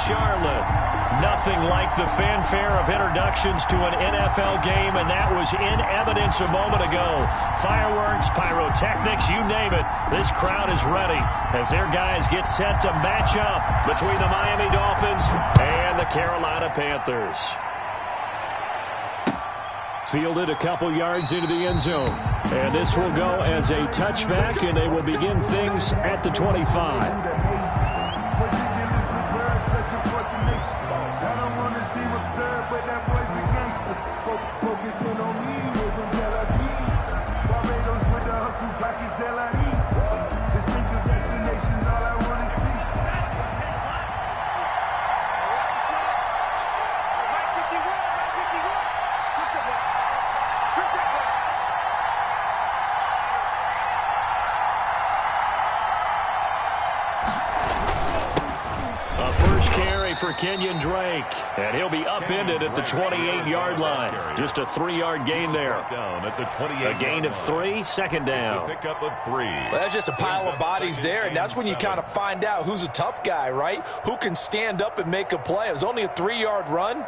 Charlotte. Nothing like the fanfare of introductions to an NFL game, and that was in evidence a moment ago. Fireworks, pyrotechnics, you name it. This crowd is ready as their guys get set to match up between the Miami Dolphins and the Carolina Panthers. Fielded a couple yards into the end zone. And this will go as a touchback, and they will begin things at the 25. For Kenyon Drake, and he'll be upended at the 28-yard line. Just a 3-yard gain there. A gain of 3, second down. Pickup of 3. Well, that's just a pile of bodies there, and that's when you kind of find out who's a tough guy, right? Who can stand up and make a play. It was only a 3-yard run,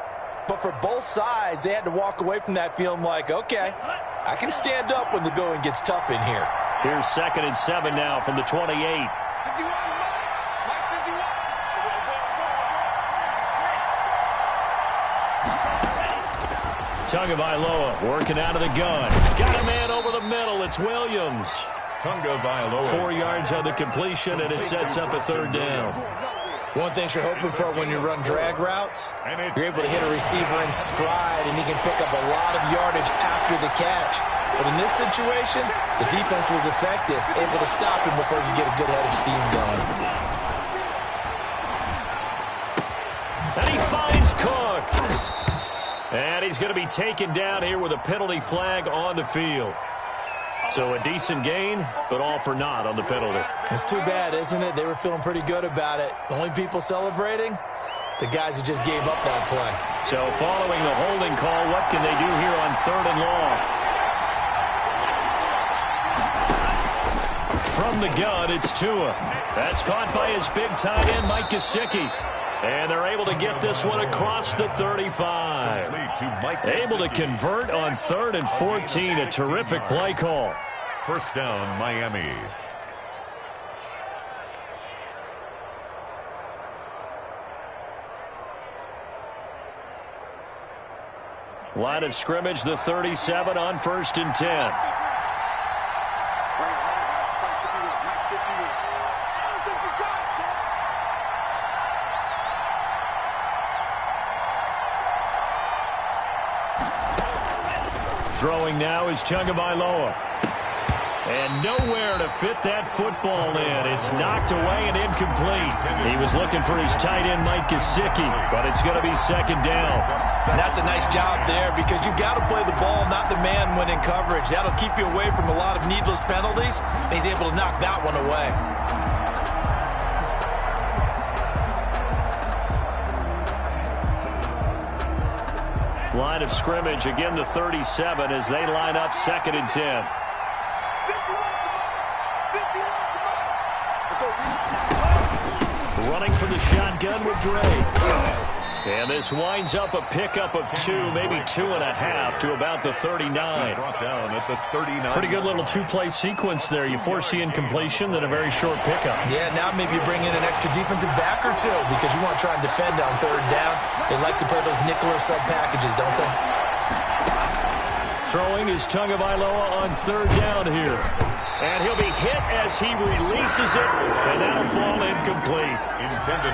but for both sides, they had to walk away from that feeling like, okay, I can stand up when the going gets tough in here. Here's 2nd and 7 now from the 28. Tagovailoa working out of the gun. Got a man over the middle. It's Williams. Tagovailoa. 4 yards on the completion, and it sets up a 3rd down. One thing you're hoping for when you run drag routes, you're able to hit a receiver in stride, and he can pick up a lot of yardage after the catch. But in this situation, the defense was effective, able to stop him before you get a good head of steam going. And he finds Cook. And he's going to be taken down here with a penalty flag on the field. So a decent gain, but all for naught on the penalty. It's too bad, isn't it? They were feeling pretty good about it. The only people celebrating, the guys who just gave up that play. So following the holding call, what can they do here on 3rd and long? From the gun, it's Tua. That's caught by his big tight end, Mike Gesicki. And they're able to get this one across the 35. Able to convert on 3rd and 14. A terrific play call. First down, Miami. Line of scrimmage, the 37 on 1st and 10. Throwing now is Tagovailoa. And nowhere to fit that football in. It's knocked away and incomplete. He was looking for his tight end, Mike Gesicki, but it's going to be 2nd down. And that's a nice job there because you've got to play the ball, not the man when in coverage. That'll keep you away from a lot of needless penalties, and he's able to knock that one away. Line of scrimmage, again the 37 as they line up 2nd and 10. Running for the shotgun with Drake. And this winds up a pickup of 2, maybe 2.5 to about the 39. Brought down at the 39. Pretty good little 2-play sequence there. You foresee incompletion, then a very short pickup. Yeah, now maybe you bring in an extra defensive back or 2 because you want to try and defend on 3rd down. They like to play those nickel or sub packages, don't they? Throwing is Tagovailoa on 3rd down here. And he'll be hit as he releases it, and that'll fall incomplete.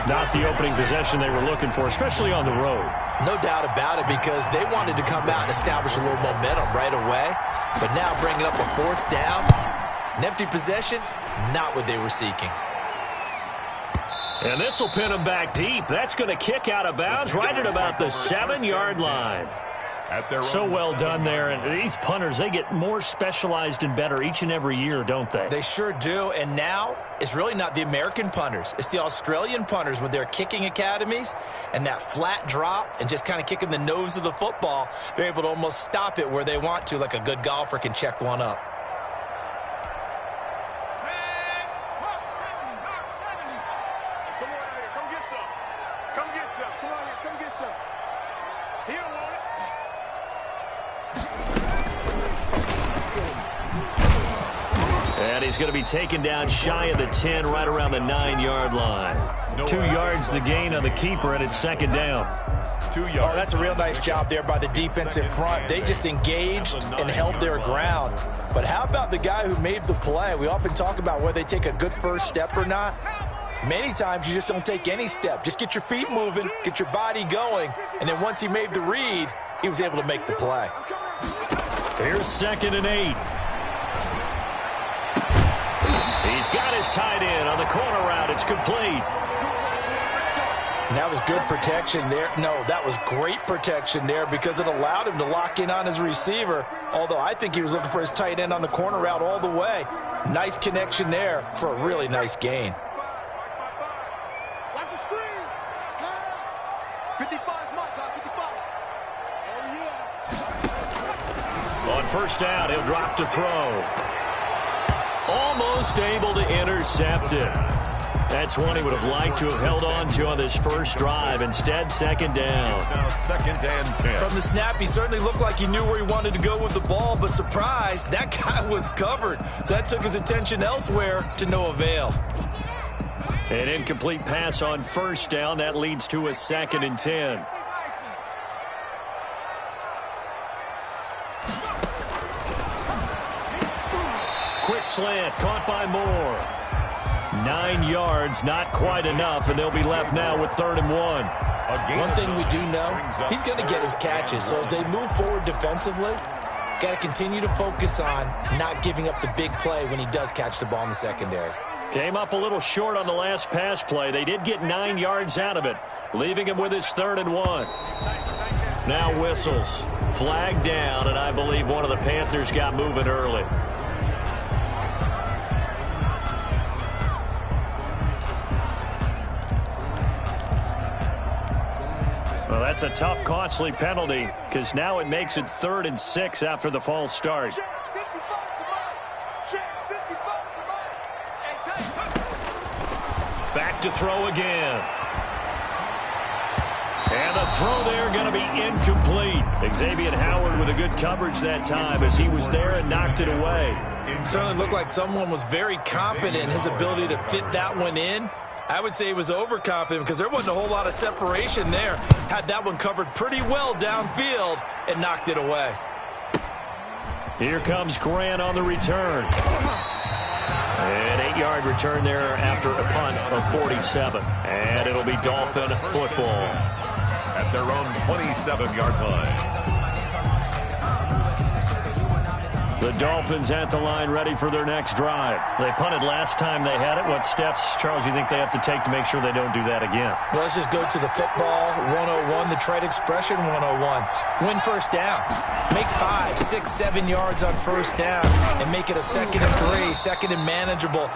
Not the opening possession they were looking for, especially on the road. No doubt about it, because they wanted to come out and establish a little momentum right away. But now bringing up a 4th down, an empty possession, not what they were seeking. And this will pin him back deep. That's going to kick out of bounds right at about the 7-yard line. So well done there. And these punters, they get more specialized and better each and every year, don't they? They sure do. And now it's really not the American punters. It's the Australian punters with their kicking academies and that flat drop and just kind of kicking the nose of the football. They're able to almost stop it where they want to, like a good golfer can check one up. Come get And he's going to be taken down shy of the 10, right around the 9-yard line. 2 yards the gain on the keeper, and it's second down. 2 yards. Oh, that's a real nice job there by the defensive front. They just engaged and held their ground. But how about the guy who made the play? We often talk about whether they take a good first step or not. Many times you just don't take any step. Just get your feet moving, get your body going, and then once he made the read, he was able to make the play. Here's 2nd and 8. He's got his tight end on the corner route. It's complete. And that was good protection there. No, that was great protection there because it allowed him to lock in on his receiver, although I think he was looking for his tight end on the corner route all the way. Nice connection there for a really nice gain. Watch the screen. Pass. 55's Mike. 55. Oh, yeah. On first down, he'll drop to throw. Almost able to intercept it. That's one he would have liked to have held on to on this first drive. Instead, second down. Now 2nd and 10. From the snap, he certainly looked like he knew where he wanted to go with the ball, but surprise, that guy was covered. So that took his attention elsewhere to no avail. An incomplete pass on first down. That leads to a 2nd and 10. Quick slant, caught by Moore. 9 yards, not quite enough, and they'll be left now with 3rd and 1. One thing we do know, he's going to get his catches. So as they move forward defensively, got to continue to focus on not giving up the big play when he does catch the ball in the secondary. Came up a little short on the last pass play. They did get 9 yards out of it, leaving him with his 3rd and 1. Now whistles. Flag down, and I believe one of the Panthers got moving early. Well, that's a tough, costly penalty because now it makes it 3rd and 6 after the false start. Back to throw again. And the throw there going to be incomplete. Xavier Howard with a good coverage that time as he was there and knocked it away. It certainly looked like someone was very confident in his ability to fit that one in. I would say he was overconfident because there wasn't a whole lot of separation there. Had that one covered pretty well downfield and knocked it away. Here comes Grant on the return. An 8-yard return there after a punt of 47. And it'll be Dolphin football. At their own 27-yard line. The Dolphins at the line ready for their next drive. They punted last time they had it. What steps, Charles, you think they have to take to make sure they don't do that again? Well, let's just go to the football 101, the trade expression 101. Win first down. Make 5, 6, 7 yards on first down and make it a 2nd and 3, 2nd and manageable.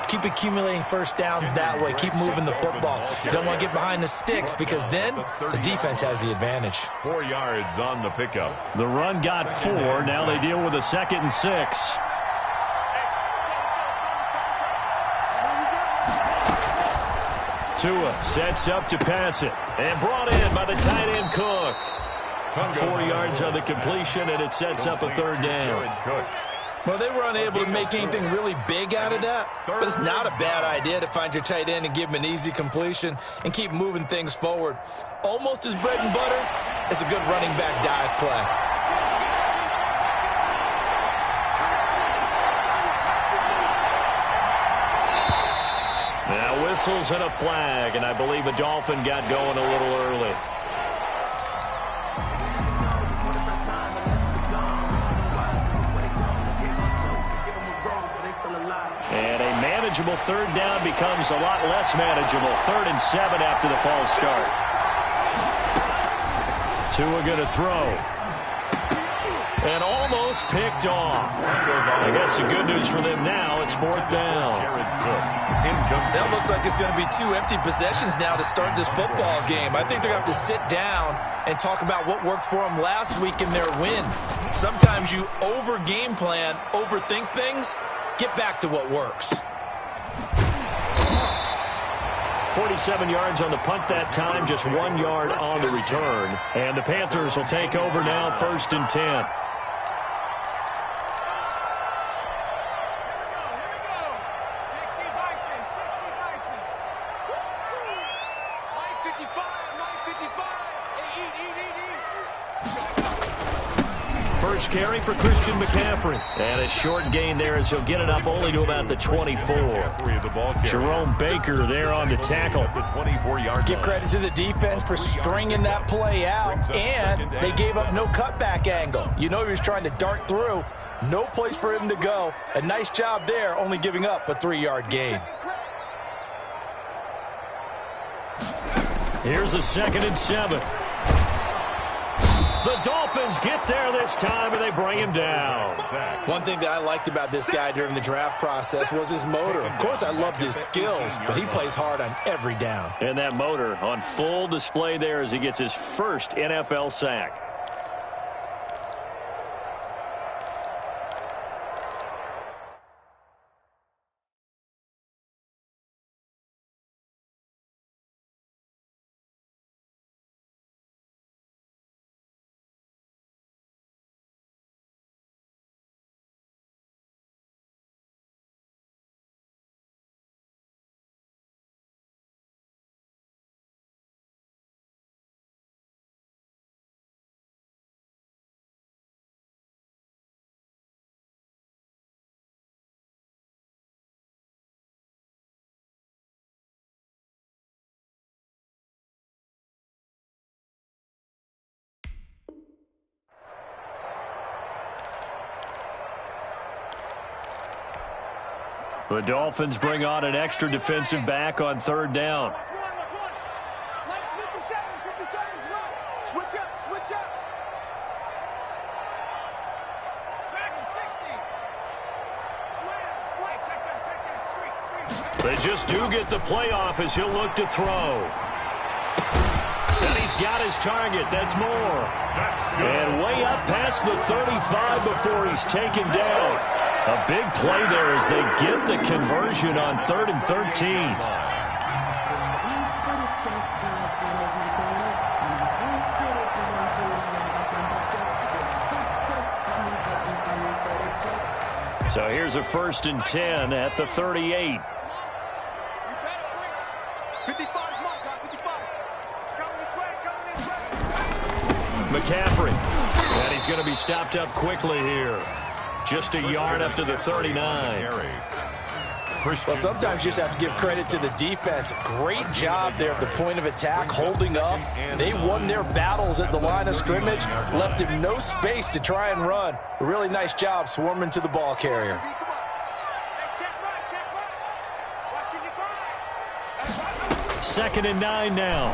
Keep accumulating first downs that way. Keep moving the football. You don't want to get behind the sticks because then the defense has the advantage. 4 yards on the pickup. The run got 4. Now they deal with a 2nd and 6. Tua sets up to pass it. And brought in by the tight end Cook. 4 yards on the completion, and it sets up a 3rd down. Well, they were unable to make anything really big out of that, but it's not a bad idea to find your tight end and give him an easy completion and keep moving things forward. Almost as bread and butter as a good running back dive play. Now whistles and a flag, and I believe a Dolphin got going a little early. And a manageable 3rd down becomes a lot less manageable. 3rd and 7 after the false start. Tua going to throw. And almost picked off. I guess the good news for them now, it's 4th down. That looks like it's going to be 2 empty possessions now to start this football game. I think they're going to have to sit down and talk about what worked for them last week in their win. Sometimes you over-game plan, overthink things. Get back to what works. 47 yards on the punt that time, just 1 yard on the return. And the Panthers will take over now, 1st and 10. First carry for Christian McCaffrey. And a short gain there as he'll get it up only to about the 24. Jerome Baker there on the tackle. Give credit to the defense for stringing that play out, and they gave up no cutback angle. You know he was trying to dart through. No place for him to go. A nice job there, only giving up a 3-yard gain. Here's a 2nd and 7. The Dolphins get there this time, and they bring him down. One thing that I liked about this guy during the draft process was his motor. Of course, I loved his skills, but he plays hard on every down. And that motor on full display there as he gets his first NFL sack. The Dolphins bring on an extra defensive back on 3rd down. They just do get the playoff as he'll look to throw. And he's got his target. That's more. And way up past the 35 before he's taken down. A big play there as they get the conversion on 3rd and 13. So here's a 1st and 10 at the 38. 55. McCaffrey. And he's going to be stopped up quickly here. Just a yard up to the 39. Well, sometimes you just have to give credit to the defense. Great job there at the point of attack, holding up. They won their battles at the line of scrimmage, left him no space to try and run. A really nice job swarming to the ball carrier. 2nd and 9 now.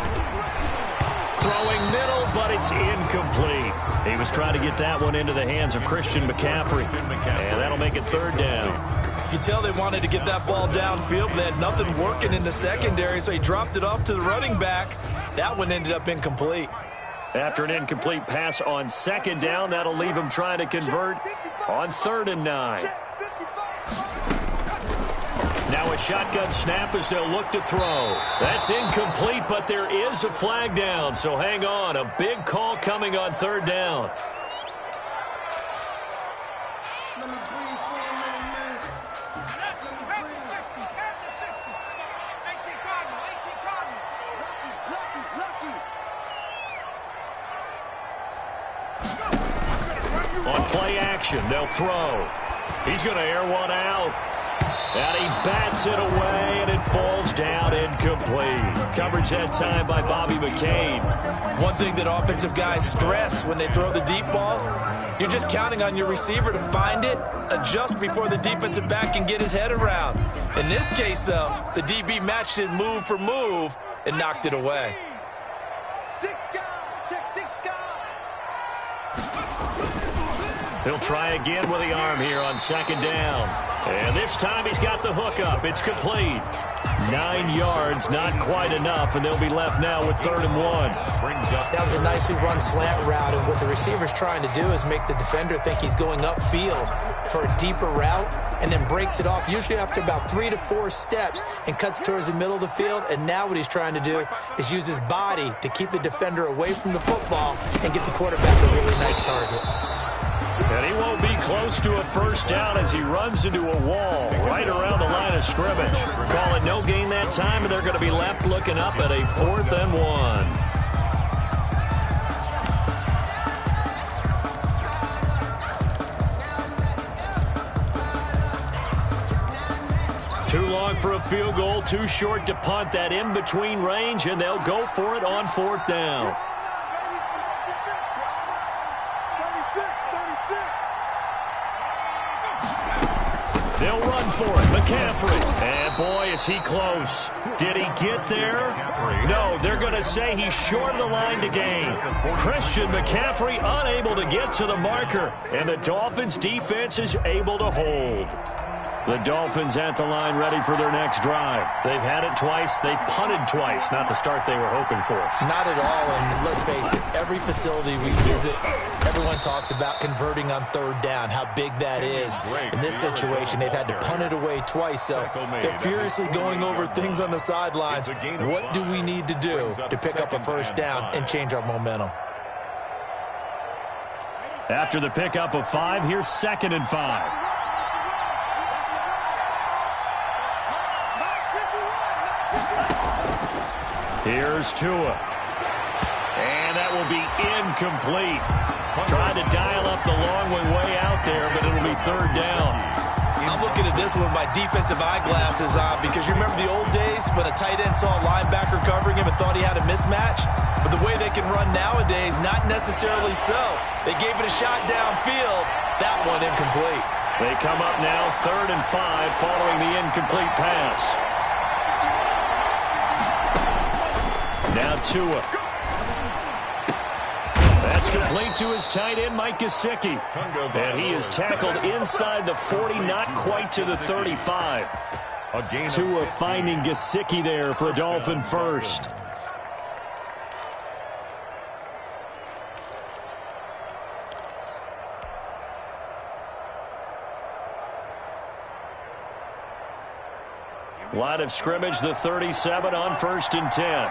Throwing middle, but it's incomplete. He was trying to get that one into the hands of Christian McCaffrey. And that'll make it 3rd down. You can tell they wanted to get that ball downfield, but they had nothing working in the secondary, so he dropped it off to the running back. That one ended up incomplete. After an incomplete pass on 2nd down, that'll leave him trying to convert on 3rd and 9. Now a shotgun snap as they'll look to throw. That's incomplete, but there is a flag down, so hang on. A big call coming on 3rd down. On play action, they'll throw. He's going to air one out. And he bats it away, and it falls down incomplete. Coverage that time by Bobby McCain. One thing that offensive guys stress when they throw the deep ball, you're just counting on your receiver to find it, adjust before the defensive back can get his head around. In this case, though, the DB matched it move for move and knocked it away. He'll try again with the arm here on second down. And this time he's got the hook up. It's complete. 9 yards, not quite enough, and they'll be left now with 3rd and 1. That was a nicely run slant route, and what the receiver's trying to do is make the defender think he's going upfield for a deeper route, and then breaks it off, usually after about 3 to 4 steps, and cuts towards the middle of the field. And now what he's trying to do is use his body to keep the defender away from the football and get the quarterback a really nice target. And he won't be close to a first down as he runs into a wall right around the line of scrimmage. Call it no gain that time, and they're going to be left looking up at a 4th and 1. Too long for a field goal, too short to punt. That in-between range, and they'll go for it on 4th down. They'll run for it. McCaffrey. And boy, is he close. Did he get there? No, they're going to say he's short of the line to gain. Christian McCaffrey unable to get to the marker. And the Dolphins defense is able to hold. The Dolphins at the line ready for their next drive. They've had it twice. They've punted twice. Not the start they were hoping for. Not at all, and let's face it, every facility we visit, everyone talks about converting on 3rd down, how big that is. In this situation, they've had to punt it away twice, so they're furiously going over things on the sidelines. What do we need to do to pick up a first down and change our momentum? After the pickup of 5, here's 2nd and 5. Here's Tua. And that will be incomplete. Tried to dial up the long way out there, but it'll be 3rd down. I'm looking at this with my defensive eyeglasses on because you remember the old days when a tight end saw a linebacker covering him and thought he had a mismatch? But the way they can run nowadays, not necessarily so. They gave it a shot downfield. That one incomplete. They come up now 3rd and 5 following the incomplete pass. Now Tua. That's complete to his tight end, Mike Gesicki. And he is tackled inside the 40, not quite to the 35. Tua finding Gesicki there for a Dolphin first. Line of scrimmage, the 37 on 1st and 10.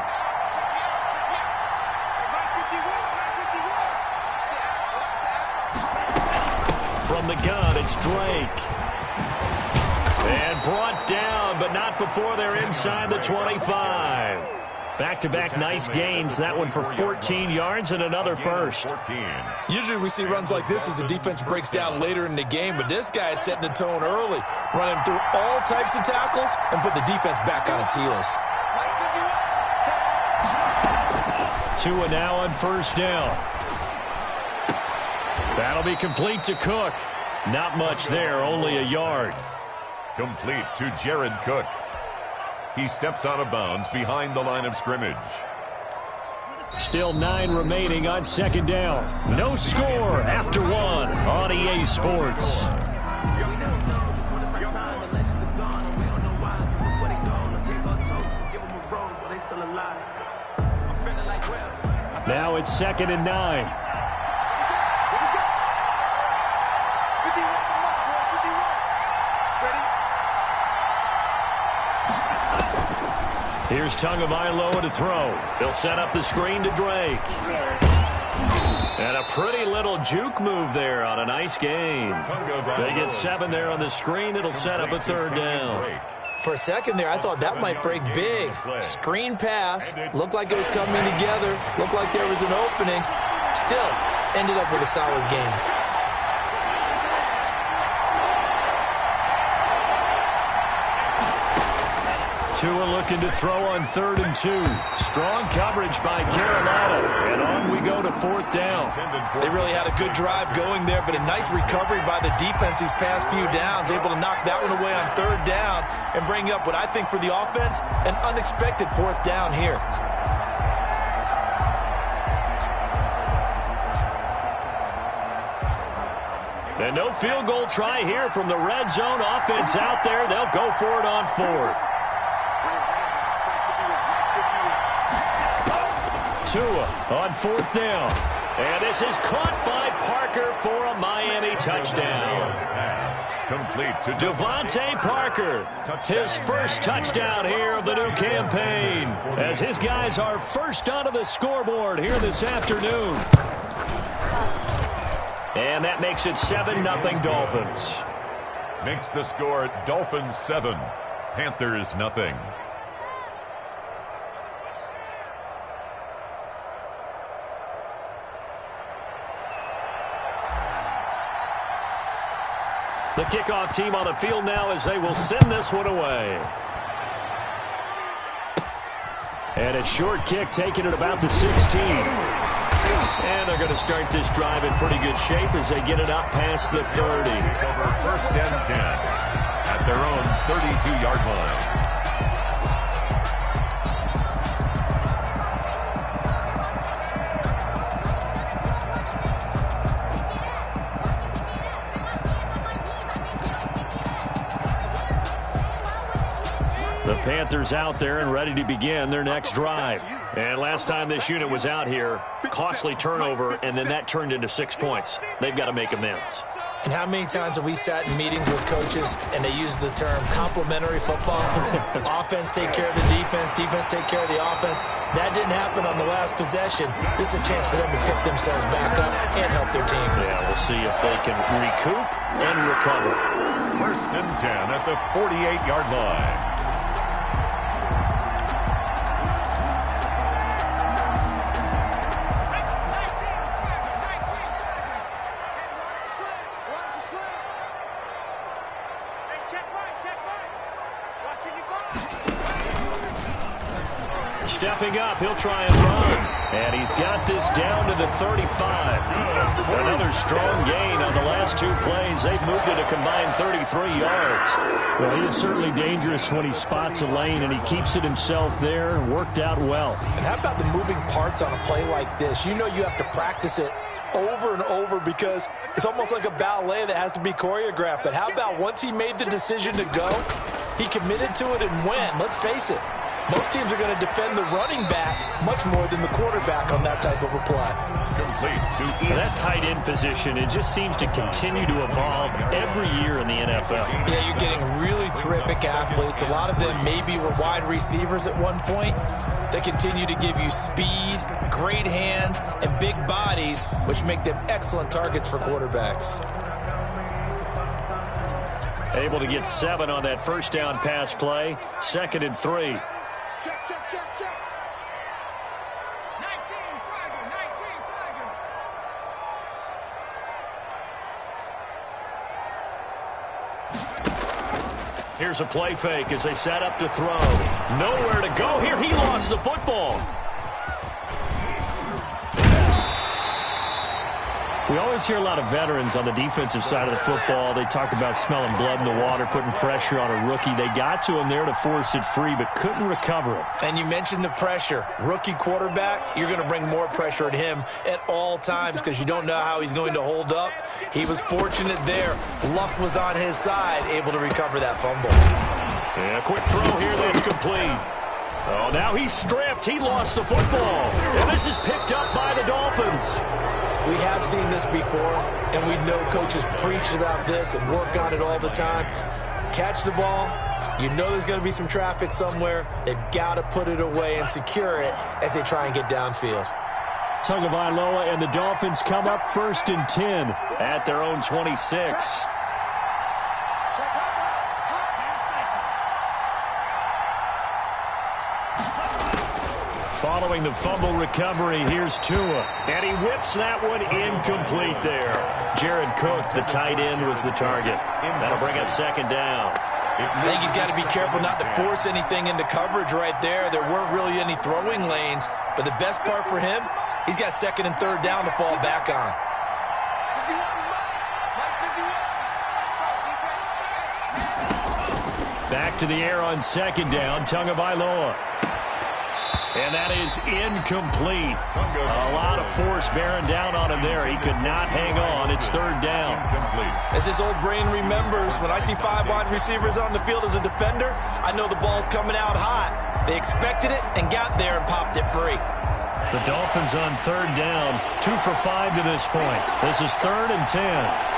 From the gun, it's Drake. And brought down, but not before they're inside the 25. Back-to-back nice gains. That one for 14 yards and another first. Usually we see runs like this as the defense breaks down later in the game, but this guy is setting the tone early, running through all types of tackles and put the defense back on its heels. Tua now on 1st down. That'll be complete to Cook. Not much there, only a yard. Complete to Jared Cook. He steps out of bounds behind the line of scrimmage. Still 9 remaining on 2nd down. No score after 1 on EA Sports. Now it's 2nd and 9. Here's Tagovailoa to throw. They'll set up the screen to Drake. And a pretty little juke move there on a nice gain. They get 7 there on the screen. It'll set up a 3rd down. For a second there, I thought that might break big. Screen pass. Looked like it was coming together. Looked like there was an opening. Still, ended up with a solid game. Tua looking to throw on 3rd and 2. Strong coverage by Carolina. And on we go to 4th down. They really had a good drive going there, but a nice recovery by the defense these past few downs. Able to knock that one away on 3rd down and bring up what I think for the offense, an unexpected 4th down here. And no field goal try here from the red zone. Offense out there. They'll go for it on fourth. Tua on fourth down. And this is caught by Parker for a Miami touchdown. Complete to Devontae Parker, his first touchdown here of the new campaign, as his guys are first onto the scoreboard here this afternoon. And that makes it 7-0 Dolphins. Makes the score Dolphins 7, Panthers nothing. The kickoff team on the field now as they will send this one away. And a short kick taken at about the 16. And they're going to start this drive in pretty good shape as they get it up past the 30. Over first and 10 at their own 32-yard line. The Panthers out there and ready to begin their next drive. And last time this unit was out here, costly turnover, and then that turned into 6 points. They've got to make amends. And how many times have we sat in meetings with coaches and they use the term complementary football? Offense take care of the defense, defense take care of the offense. That didn't happen on the last possession. This is a chance for them to pick themselves back up and help their team. Yeah, we'll see if they can recoup and recover. First and 10 at the 48-yard line. Stepping up, he'll try and run. And he's got this down to the 35. Another strong gain on the last two plays. They've moved it a combined 33 yards. Well, he is certainly dangerous when he spots a lane, and he keeps it himself there. Worked out well. And how about the moving parts on a play like this? You know you have to practice it over and over because it's almost like a ballet that has to be choreographed. But how about once he made the decision to go, he committed to it and went. Let's face it. Most teams are going to defend the running back much more than the quarterback on that type of a play. Complete to that tight end position, it just seems to continue to evolve every year in the NFL. Yeah, you're getting really terrific athletes. A lot of them maybe were wide receivers at one point. They continue to give you speed, great hands, and big bodies, which make them excellent targets for quarterbacks. Able to get 7 on that first down pass play. 2nd and 3. Check, check, check, check. 19, Tiger, 19, Tiger. Here's a play fake as they set up to throw. Nowhere to go here. He lost the football. We always hear a lot of veterans on the defensive side of the football. They talk about smelling blood in the water, putting pressure on a rookie. They got to him there to force it free, but couldn't recover it. And you mentioned the pressure. Rookie quarterback, you're going to bring more pressure at him at all times because you don't know how he's going to hold up. He was fortunate there. Luck was on his side, able to recover that fumble. Yeah, quick throw here that's complete. Oh, now he's stripped. He lost the football. And this is picked up by the Dolphins. We have seen this before, and we know coaches preach about this and work on it all the time. Catch the ball. You know there's going to be some traffic somewhere. They've got to put it away and secure it as they try and get downfield. Tagovailoa and the Dolphins come up 1st and 10 at their own 26. Following the fumble recovery, here's Tua. And he whips that one incomplete there. Jared Cook, the tight end, was the target. That'll bring up 2nd down. I think he's got to be careful not to force anything into coverage right there. There weren't really any throwing lanes. But the best part for him, he's got 2nd and 3rd down to fall back on. Back to the air on 2nd down, Tagovailoa. And that is incomplete. A lot of force bearing down on him there. He could not hang on. It's third down. As his old brain remembers, when I see 5 wide receivers on the field as a defender, I know the ball's coming out hot. They expected it and got there and popped it free. The Dolphins on third down, 2 for 5 to this point. This is 3rd and 10.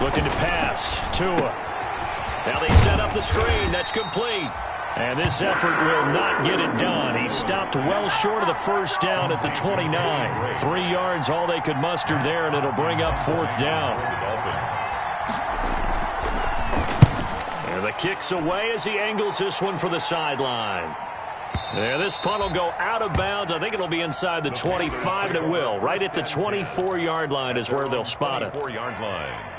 Looking to pass. Tua. Now they set up the screen. That's complete. And this effort will not get it done. He stopped well short of the first down at the 29. 3 yards all they could muster there, and it'll bring up 4th down. And the kick's away as he angles this one for the sideline. There, this punt will go out of bounds. I think it'll be inside the 25, and it will. Right at the 24-yard line is where they'll spot it. 24-yard line.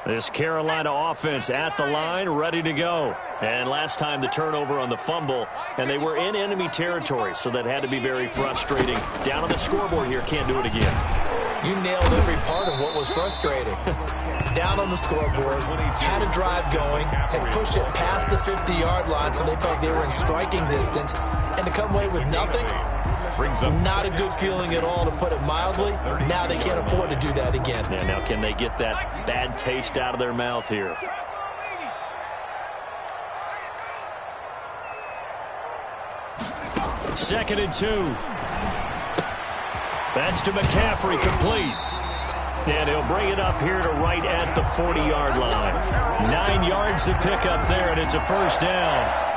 This Carolina offense at the line, ready to go. And last time the turnover on the fumble, and they were in enemy territory, so that had to be very frustrating. Down on the scoreboard here, can't do it again. You nailed every part of what was frustrating. Down on the scoreboard, had a drive going, had pushed it past the 50-yard line so they felt like they were in striking distance, and to come away with nothing, not a good feeling at all, to put it mildly. Now they can't afford to do that again. Yeah, now can they get that bad taste out of their mouth here? Second and 2. That's to McCaffrey, complete. And he'll bring it up here to right at the 40-yard line. 9 yards to pick up there, and it's a first down.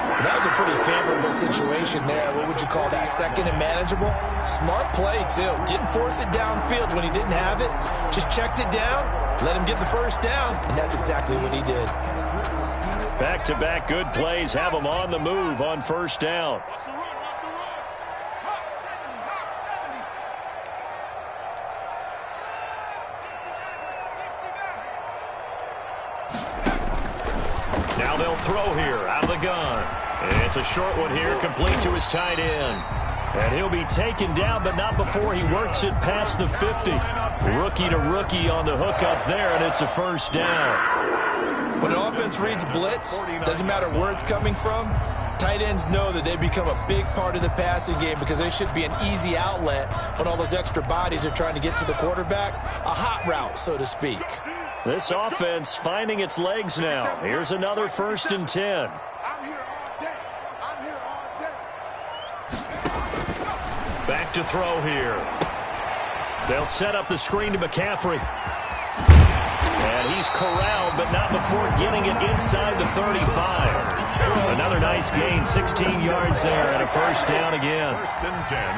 That was a pretty favorable situation there. What would you call that? Second and manageable? Smart play, too. Didn't force it downfield when he didn't have it. Just checked it down, let him get the first down, and that's exactly what he did. Back-to-back good plays have him on the move on first down. Now they'll throw here out of the gun. It's a short one here, complete to his tight end. And he'll be taken down, but not before he works it past the 50. Rookie to rookie on the hook up there, and it's a first down. When an offense reads blitz, doesn't matter where it's coming from, tight ends know that they become a big part of the passing game because they should be an easy outlet when all those extra bodies are trying to get to the quarterback. A hot route, so to speak. This offense finding its legs now. Here's another 1st and 10. I'm here all day. I'm here all day. Back to throw here. They'll set up the screen to McCaffrey. And he's corralled, but not before getting it inside the 35. Another nice gain, 16 yards there, and a first down again.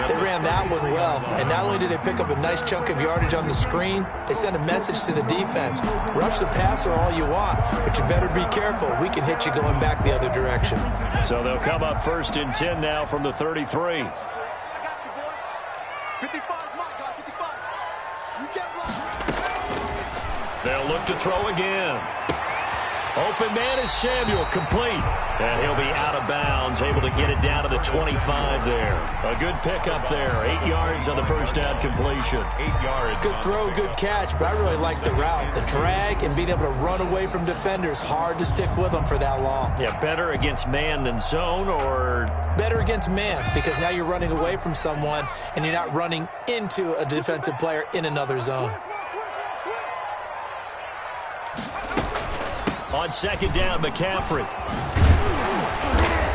They ran that one well, and not only did they pick up a nice chunk of yardage on the screen, they sent a message to the defense. Rush the passer all you want, but you better be careful. We can hit you going back the other direction. So they'll come up 1st and 10 now from the 33. I got you, boy. 55, my guy, 55. You get lost. They'll look to throw again. Open man is Samuel, complete. And he'll be out of bounds, able to get it down to the 25 there. A good pickup there, 8 yards on the first down completion. 8 yards. Good throw, good catch, but I really like the route. The drag and being able to run away from defenders, hard to stick with them for that long. Yeah, better against man than zone, or? Better against man, because now you're running away from someone and you're not running into a defensive player in another zone. On second down, McCaffrey.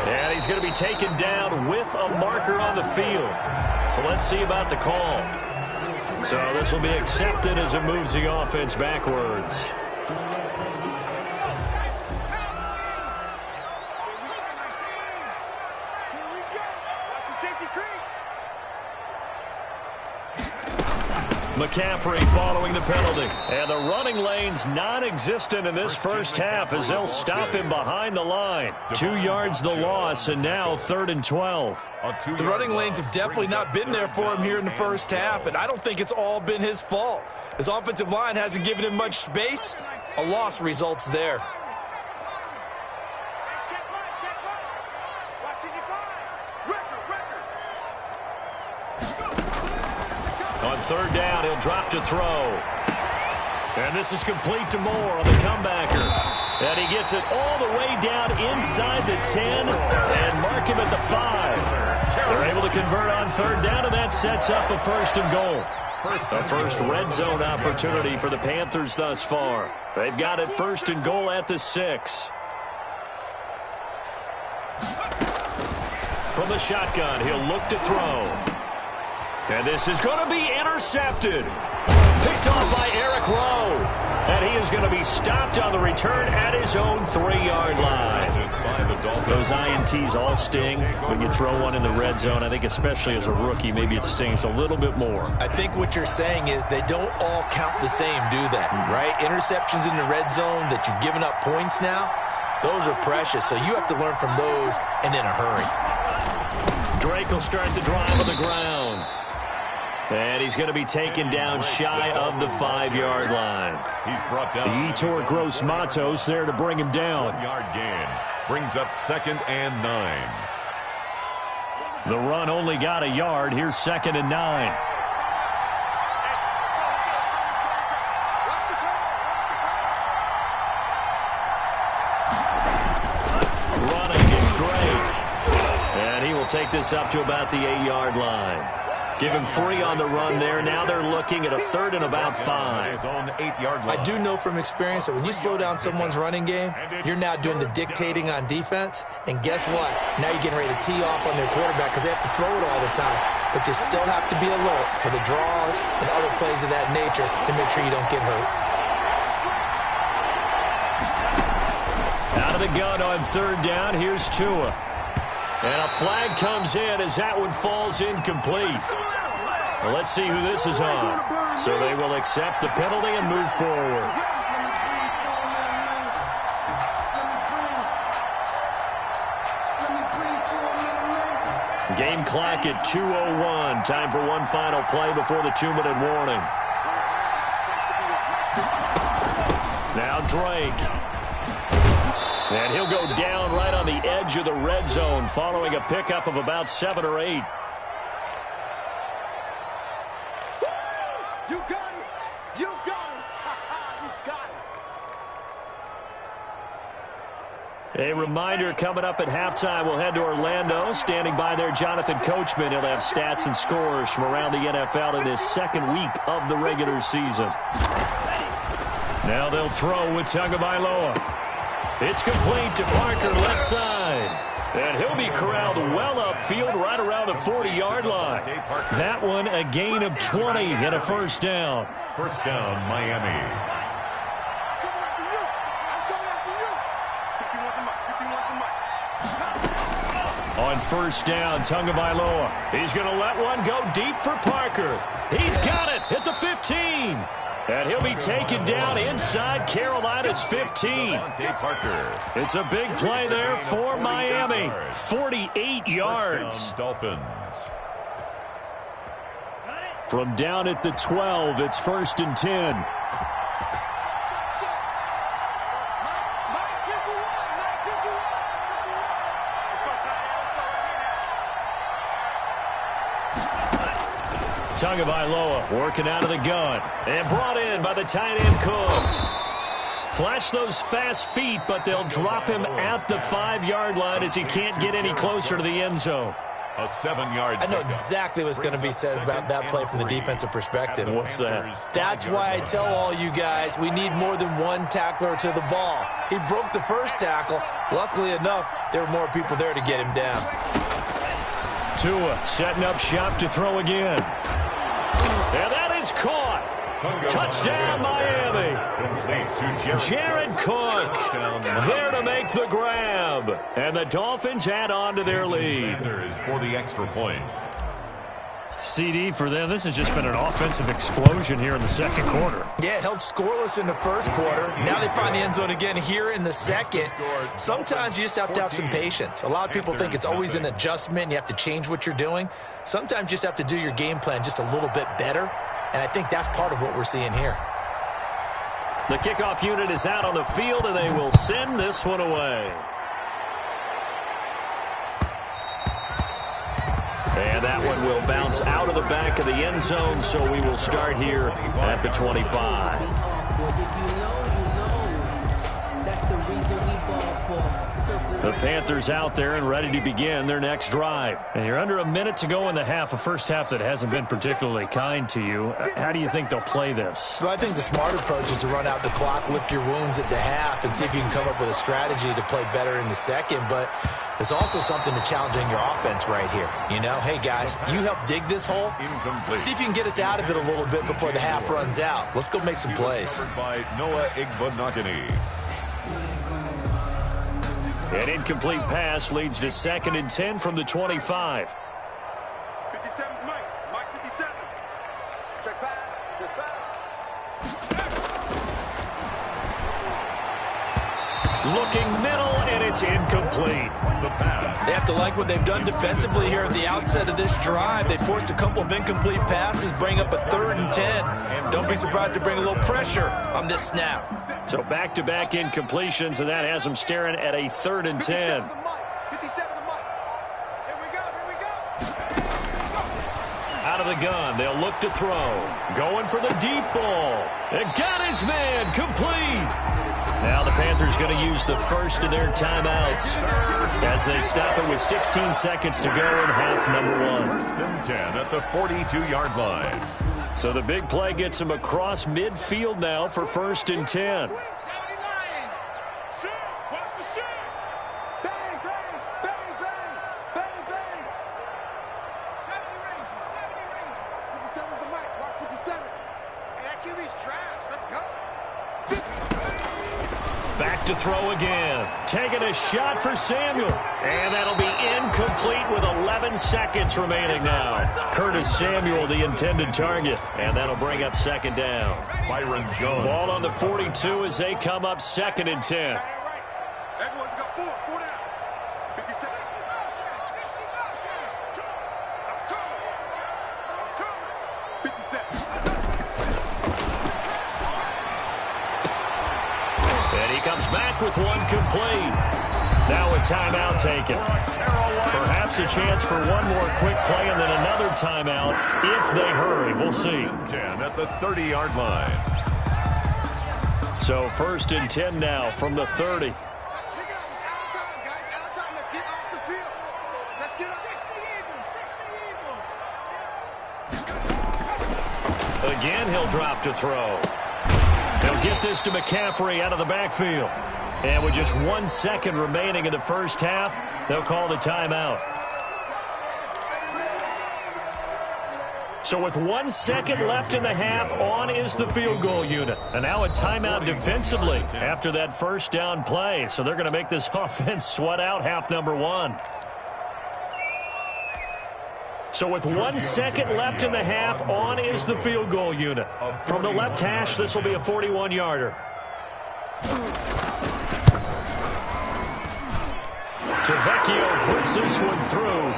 And he's going to be taken down with a marker on the field. So let's see about the call. So this will be accepted as it moves the offense backwards. Here we go. That's a safety creep. McCaffrey following the penalty. And the running lane's non-existent in this first half as they'll stop him behind the line. 2 yards the loss, and now 3rd and 12. The running lanes have definitely not been there for him here in the first half, and I don't think it's all been his fault. His offensive line hasn't given him much space. A loss results there. Watch it, you find. Record. On third down. He'll drop to throw. And this is complete to Moore on the comebacker. And he gets it all the way down inside the 10 and mark him at the 5. They're able to convert on third down, and that sets up a first and goal. A first red zone opportunity for the Panthers thus far. They've got it first and goal at the 6. From the shotgun, he'll look to throw. And this is going to be intercepted. Picked off by Eric Rowe. And he is going to be stopped on the return at his own 3-yard line. Those INTs all sting, but you throw one in the red zone, I think especially as a rookie, maybe it stings a little bit more. I think what you're saying is they don't all count the same, do they? Right? Interceptions in the red zone that you've given up points now, those are precious. So you have to learn from those and in a hurry. Drake will start the drive on the ground. And he's going to be taken down shy of the 5-yard line. He's brought down. Yetur Gross-Matos there to bring him down. 1-yard gain. Brings up 2nd and 9. The run only got a yard. Here's 2nd and 9. Running is Drake. And he will take this up to about the 8-yard line. Give him 3 on the run there. Now they're looking at a 3rd and about 5. I do know from experience that when you slow down someone's running game, you're now doing the dictating on defense. And guess what? Now you're getting ready to tee off on their quarterback because they have to throw it all the time. But you still have to be alert for the draws and other plays of that nature to make sure you don't get hurt. Out of the gun on 3rd down. Here's Tua. And a flag comes in as that one falls incomplete. Well, let's see who this is on. So they will accept the penalty and move forward. Game clock at 2:01. Time for one final play before the 2-minute warning. Now Drake. And he'll go down right on the edge of the red zone following a pickup of about 7 or 8. You got it. You got it. You got it. A reminder coming up at halftime, we'll head to Orlando. Standing by there, Jonathan Coachman. He'll have stats and scores from around the NFL in this 2nd week of the regular season. Now they'll throw with Tagovailoa. It's complete to Parker, left side. And he'll be corralled well upfield right around the 40-yard line. That one a gain of 20 and a first down. First down, Miami. On first down, Tagovailoa. He's going to let one go deep for Parker. He's got it at the 15. And he'll be taken down inside Carolina's 15. It's a big play there for Miami. 48 yards. Dolphins. From down at the 12, it's 1st and 10. Tagovailoa working out of the gun and brought in by the tight end Cook. Flash those fast feet, but they'll drop him at the 5-yard line as he can't get any closer to the end zone. A 7-yard. I know exactly what's going to be said about that play from the defensive perspective. What's that? That's why I tell all you guys we need more than one tackler to the ball. He broke the first tackle. Luckily enough, there were more people there to get him down. Tua setting up shop to throw again. And that is caught. Touchdown, Miami. Jared Cook there to make the grab. And the Dolphins add on to their lead. For the extra point. CD for them. This has just been an offensive explosion here in the 2nd quarter. Yeah, held scoreless in the 1st quarter. Now they find the end zone again here in the 2nd. Sometimes you just have to have some patience. A lot of people think it's always an adjustment. You have to change what you're doing. Sometimes you just have to do your game plan just a little bit better. And I think that's part of what we're seeing here. The kickoff unit is out on the field, and they will send this one away. And And that one will bounce out of the back of the end zone, so we will start here at the 25. The Panthers out there and ready to begin their next drive. And you're under a minute to go in the half, a first half that hasn't been particularly kind to you. How do you think they'll play this? Well, I think the smart approach is to run out the clock, lick your wounds at the half, and see if you can come up with a strategy to play better in the second. But there's also something to challenging your offense right here. You know, hey, guys, you help dig this hole. Incomplete. See if you can get us out of it a little bit before the half runs out. Let's go make some plays. By Noah Igbenogany. An incomplete pass leads to 2nd and 10 from the 25. 57's Mike. Mike 57. Check pass. Check pass. Looking middle, and it's incomplete. The pass. They have to like what they've done defensively here at the outset of this drive. They forced a couple of incomplete passes, bring up a 3rd and 10. Don't be surprised to bring a little pressure on this snap. So back-to-back incompletions, and that has them staring at a 3rd and 10. 57's Mike. Here we go. Here we go. Out of the gun, they'll look to throw. Going for the deep ball. And got his man, complete. Now the Panthers going to use the first of their timeouts as they stop it with 16 seconds to go in half number 1. 1st and 10 at the 42-yard line. So the big play gets them across midfield now for 1st and 10. Back to throw again. Taking a shot for Samuel. And that'll be incomplete with 11 seconds remaining now. Curtis Samuel, the intended target. And that'll bring up 2nd down. Byron Jones. Ball on the 42 as they come up 2nd and 10. Everyone got 4 down. 57. 57. And he comes back with one complete. Now a timeout taken. Perhaps a chance for one more quick play and then another timeout if they hurry. We'll see. 10 at the 30-yard line. So 1st and 10 now from the 30. Pick it up. It's out of time, guys. Out of time. Let's get off the field. Let's get up. 60 Eagles. Again, he'll drop to throw. They'll get this to McCaffrey out of the backfield. And with just 1 second remaining in the first half, they'll call the timeout. So with 1 second left in the half, on is the field goal unit. And now a timeout defensively after that first down play. So they're going to make this offense sweat out half number 1. So with 1 second left in the half, on is the field goal unit. From the left hash, this will be a 41-yarder. Tavecchio puts this one through.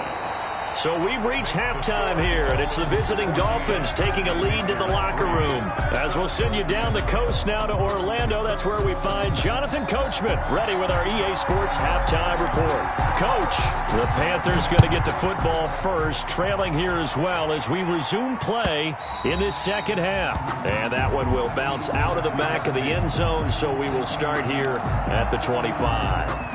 So we've reached halftime here, and it's the visiting Dolphins taking a lead to the locker room. As we'll send you down the coast now to Orlando, that's where we find Jonathan Coachman, ready with our EA Sports halftime report. Coach, the Panthers going to get the football first, trailing here as well as we resume play in this second half. And that one will bounce out of the back of the end zone, so we will start here at the 25.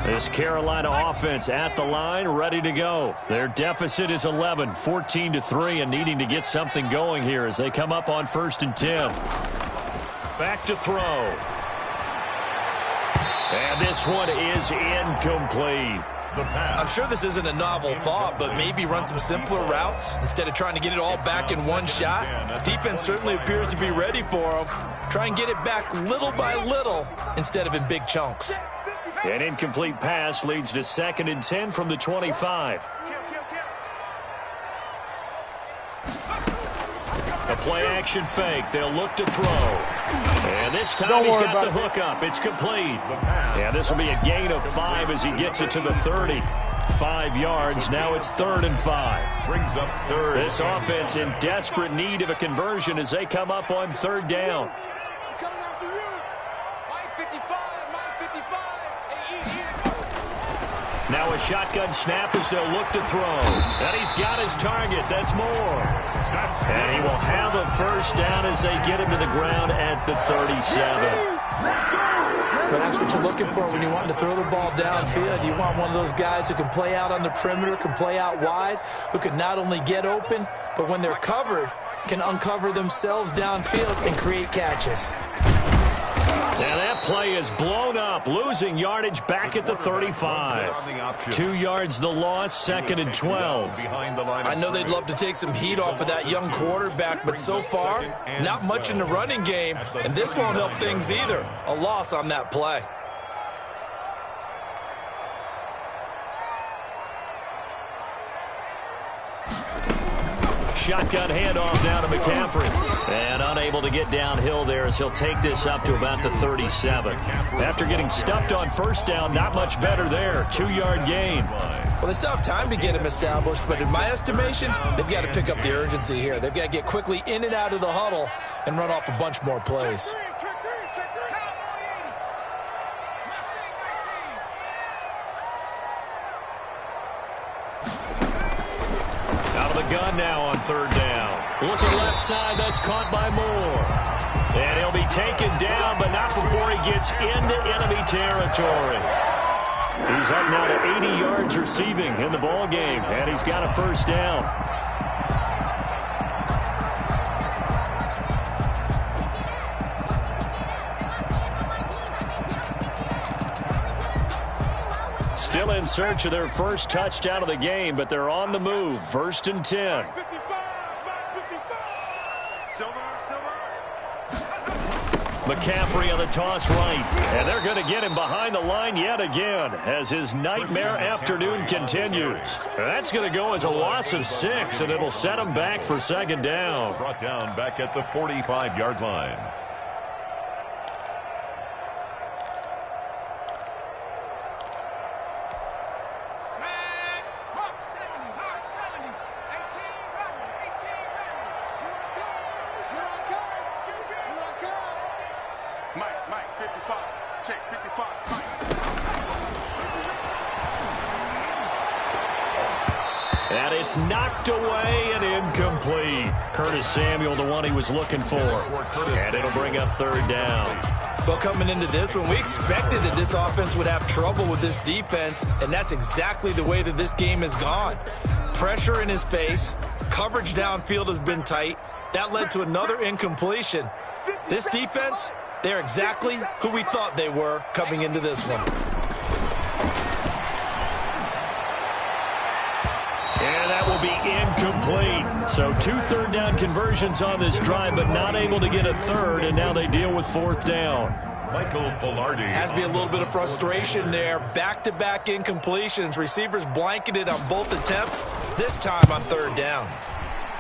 This Carolina offense at the line, ready to go. Their deficit is 11, 14-3, and needing to get something going here as they come up on 1st and 10. Back to throw. And this one is incomplete. I'm sure this isn't a novel thought, but maybe run some simpler routes instead of trying to get it all back in one shot. Defense certainly appears to be ready for them. Try and get it back little by little instead of in big chunks. An incomplete pass leads to 2nd and 10 from the 25. A play-action fake. They'll look to throw. And this time he's got the hook up. It's complete. Yeah, this will be a gain of 5 as he gets it to the 30. 5 yards. Now it's 3rd and 5. Brings up 3rd. This offense in desperate need of a conversion as they come up on 3rd down. Coming after you. Mike 55. Now a shotgun snap as they'll look to throw. And he's got his target. That's Moore. And he will have a first down as they get him to the ground at the 37. But that's what you're looking for when you want to throw the ball downfield. You want one of those guys who can play out on the perimeter, can play out wide, who can not only get open, but when they're covered, can uncover themselves downfield and create catches. Now that play is blown up, losing yardage back at the 35. 2 yards the loss, 2nd and 12. I know they'd love to take some heat off of that young quarterback, but so far, not much in the running game, and this won't help things either. A loss on that play. Shotgun handoff down to McCaffrey. And unable to get downhill there as he'll take this up to about the 37. After getting stuffed on first down, not much better there. 2-yard gain. Well, they still have time to get him established, but in my estimation, they've got to pick up the urgency here. They've got to get quickly in and out of the huddle and run off a bunch more plays. Gun now on 3rd down. Looking left side, that's caught by Moore. And he'll be taken down, but not before he gets into enemy territory. He's up now to 80 yards receiving in the ball game, and he's got a first down. Still in search of their first touchdown of the game, but they're on the move. 1st and 10. McCaffrey on the toss right. And they're going to get him behind the line yet again as his nightmare afternoon continues. That's going to go as a loss of 6, and it'll set him back for 2nd down. Brought down back at the 45-yard line. And it's knocked away and incomplete. Curtis Samuel, the one he was looking for. And it'll bring up 3rd down. Well, coming into this one, we expected that this offense would have trouble with this defense, and that's exactly the way that this game has gone. Pressure in his face, coverage downfield has been tight. That led to another incompletion. This defense, they're exactly who we thought they were coming into this one. And that will be incomplete. So 2 3rd down conversions on this drive, but not able to get a 3rd, and now they deal with 4th down. Michael Pilardi. Has to be a little bit of frustration there. Back-to-back incompletions. Receivers blanketed on both attempts, this time on 3rd down.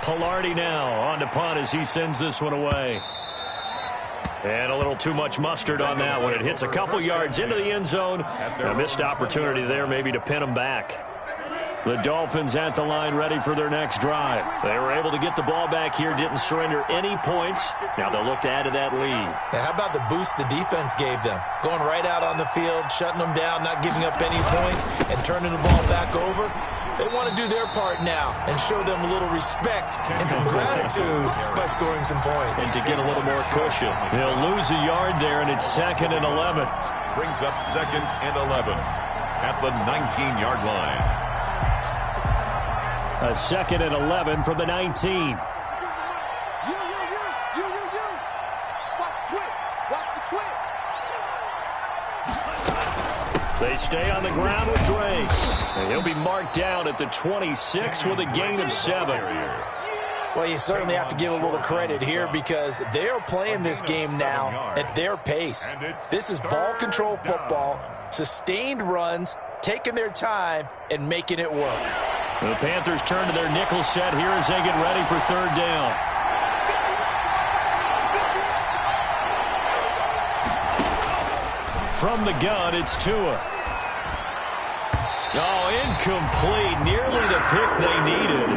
Pilardi now on to punt as he sends this one away. And a little too much mustard on that one. It hits a couple yards into the end zone. A missed opportunity there maybe to pin him back. The Dolphins at the line ready for their next drive. They were able to get the ball back here, didn't surrender any points. Now they'll look to add to that lead. Now, how about the boost the defense gave them? Going right out on the field, shutting them down, not giving up any points, and turning the ball back over. They want to do their part now and show them a little respect and some gratitude by scoring some points. And to get a little more cushion. They'll lose a yard there, and it's 2nd and 11. Brings up 2nd and 11 at the 19-yard line. A 2nd and 11 from the 19. You. Watch the twist. Watch the twist. They stay on the ground with Drake. And he'll be marked down at the 26 with a gain of 7. Well, you certainly have to give a little credit here because they are playing this game now at their pace. This is ball control football, sustained runs, taking their time, and making it work. The Panthers turn to their nickel set here as they get ready for 3rd down. From the gun, it's Tua. Oh, incomplete. Nearly the pick they needed.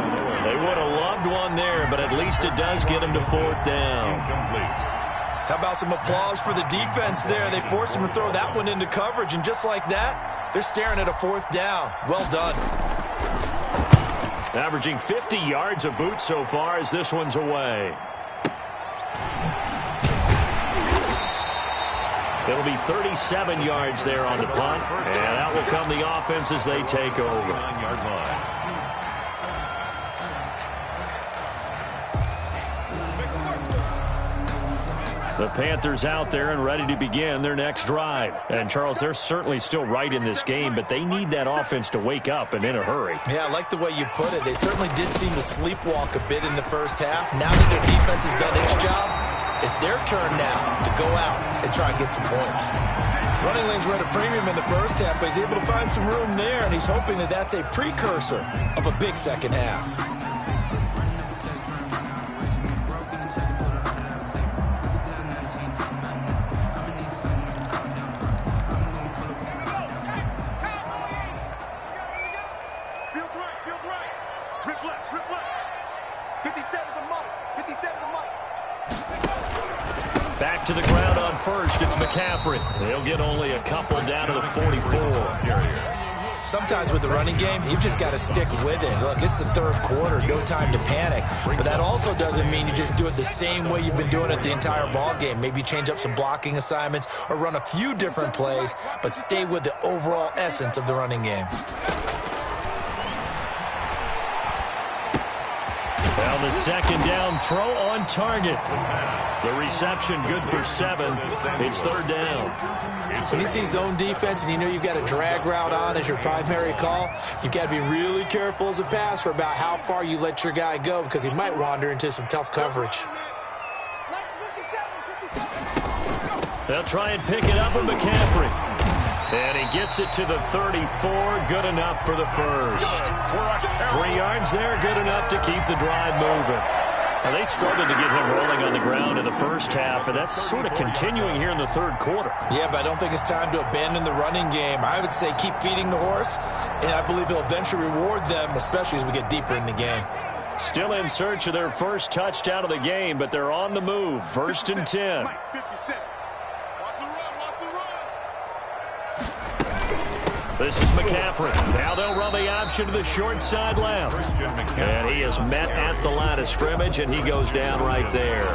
They would have loved one there, but at least it does get them to 4th down. How about some applause for the defense there? They forced him to throw that one into coverage, and just like that, they're staring at a 4th down. Well done. Averaging 50 yards a boot so far as this one's away. It'll be 37 yards there on the punt, and out will come the offense as they take over. 9-yard line. The Panthers out there and ready to begin their next drive. And, Charles, they're certainly still right in this game, but they need that offense to wake up and in a hurry. Yeah, I like the way you put it. They certainly did seem to sleepwalk a bit in the first half. Now that their defense has done its job, it's their turn now to go out and try and get some points. Running lanes were at a premium in the first half, but he's able to find some room there, and he's hoping that that's a precursor of a big second half. Back to the ground on first. It's McCaffrey. They'll get only a couple down to the 44. Sometimes with the running game, you've just got to stick with it. Look, it's the third quarter, no time to panic. But that also doesn't mean you just do it the same way you've been doing it the entire ball game. Maybe change up some blocking assignments or run a few different plays, but stay with the overall essence of the running game. Well, the second down throw on target. The reception good for 7. It's 3rd down. When you see zone defense and you know you've got a drag route on as your primary call, you've got to be really careful as a passer about how far you let your guy go because he might wander into some tough coverage. They'll try and pick it up with McCaffrey. And he gets it to the 34. Good enough for the first. 3 yards there, good enough to keep the drive moving. Now, they struggled to get him rolling on the ground in the first half, and that's sort of continuing here in the third quarter. Yeah, but I don't think it's time to abandon the running game. I would say keep feeding the horse, and I believe he'll eventually reward them, especially as we get deeper in the game. Still in search of their first touchdown of the game, but they're on the move. 1st and 10. This is McCaffrey. Now they'll run the option to the short side left. And he is met at the line of scrimmage, and he goes down right there.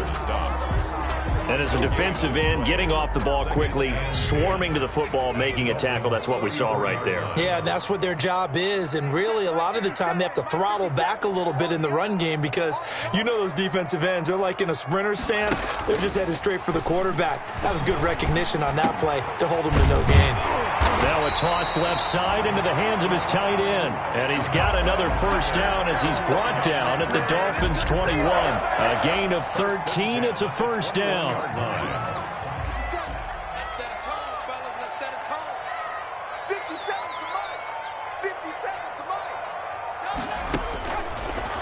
And as a defensive end, getting off the ball quickly, swarming to the football, making a tackle, that's what we saw right there. Yeah, that's what their job is, and really a lot of the time they have to throttle back a little bit in the run game because you know those defensive ends, they're like in a sprinter stance. They're just headed straight for the quarterback. That was good recognition on that play to hold them to no gain. Now a toss left side into the hands of his tight end. And he's got another first down as he's brought down at the Dolphins' 21. A gain of 13. It's a first down. Let's set a tone, fellas. Let's set a tone. 50 seconds to Mike. 50 seconds to Mike.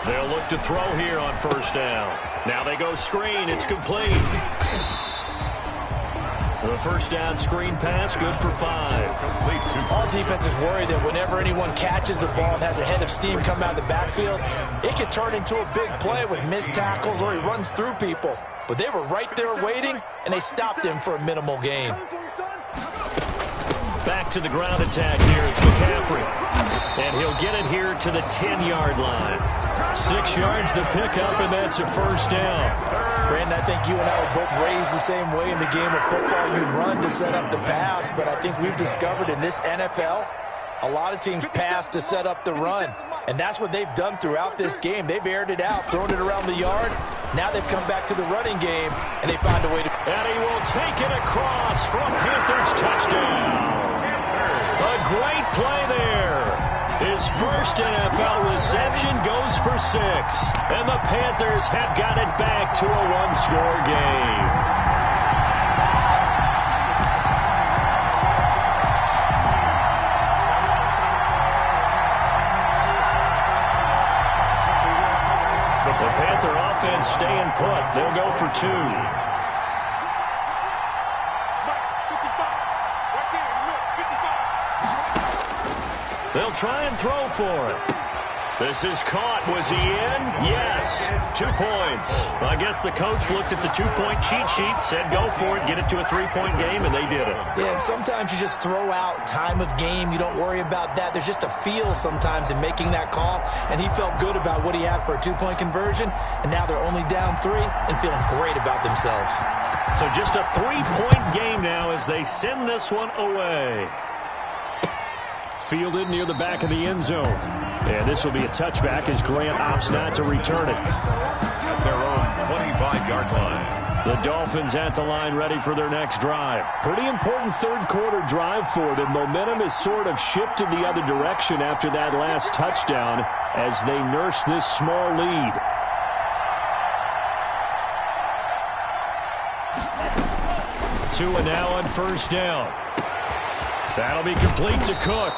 They'll look to throw here on first down. Now they go screen. It's complete. The first down screen pass, good for 5. All defenses worry that whenever anyone catches the ball and has a head of steam come out of the backfield, it can turn into a big play with missed tackles or he runs through people. But they were right there waiting, and they stopped him for a minimal gain. Back to the ground attack here. It's McCaffrey. And he'll get it here to the 10-yard line. 6 yards the pickup, and that's a first down. Brandon, I think you and I were both raised the same way in the game of football. You run to set up the pass, but I think we've discovered in this NFL, a lot of teams pass to set up the run. And that's what they've done throughout this game. They've aired it out, thrown it around the yard. Now they've come back to the running game, and they find a way to... And he will take it across for a Panthers touchdown. A great play there. His first NFL reception goes for 6. And the Panthers have got it back to a one-score game. The Panther offense staying put. They'll go for 2. They'll try and throw for it. This is caught. Was he in? Yes. 2 points. Well, I guess the coach looked at the two-point cheat sheet, said go for it, get it to a three-point game, and they did it. Yeah, and sometimes you just throw out time of game. You don't worry about that. There's just a feel sometimes in making that call, and he felt good about what he had for a two-point conversion, and now they're only down 3 and feeling great about themselves. So just a 3-point game now as they send this one away. Fielded near the back of the end zone. And this will be a touchback as Grant opts not to return it. At their own 25-yard line. The Dolphins at the line ready for their next drive. Pretty important third-quarter drive for them. Momentum has sort of shifted the other direction after that last touchdown as they nurse this small lead. Tua now on first down. That'll be complete to Cook.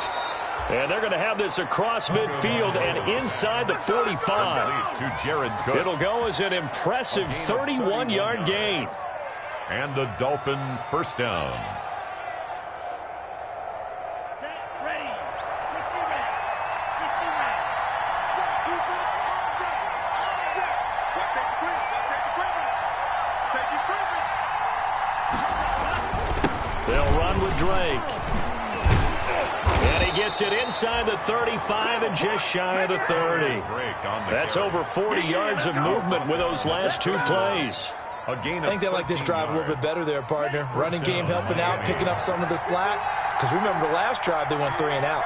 And they're going to have this across midfield and inside the 45. To Jared Cook. It'll go as an impressive 31-yard gain. And a Dolphin first down. Set, ready. 60 ready. 60 ready. Defense on deck. On deck. Watch safety creep. Watch safety creeping. Safety's creeping. They'll run with Drake. And he gets it inside the 35 and just shy of the 30. That's over 40 yards of movement with those last 2 plays. I think they like this drive a little bit better there, partner. Running game helping out, picking up some of the slack. Because remember the last drive, they went 3 and out.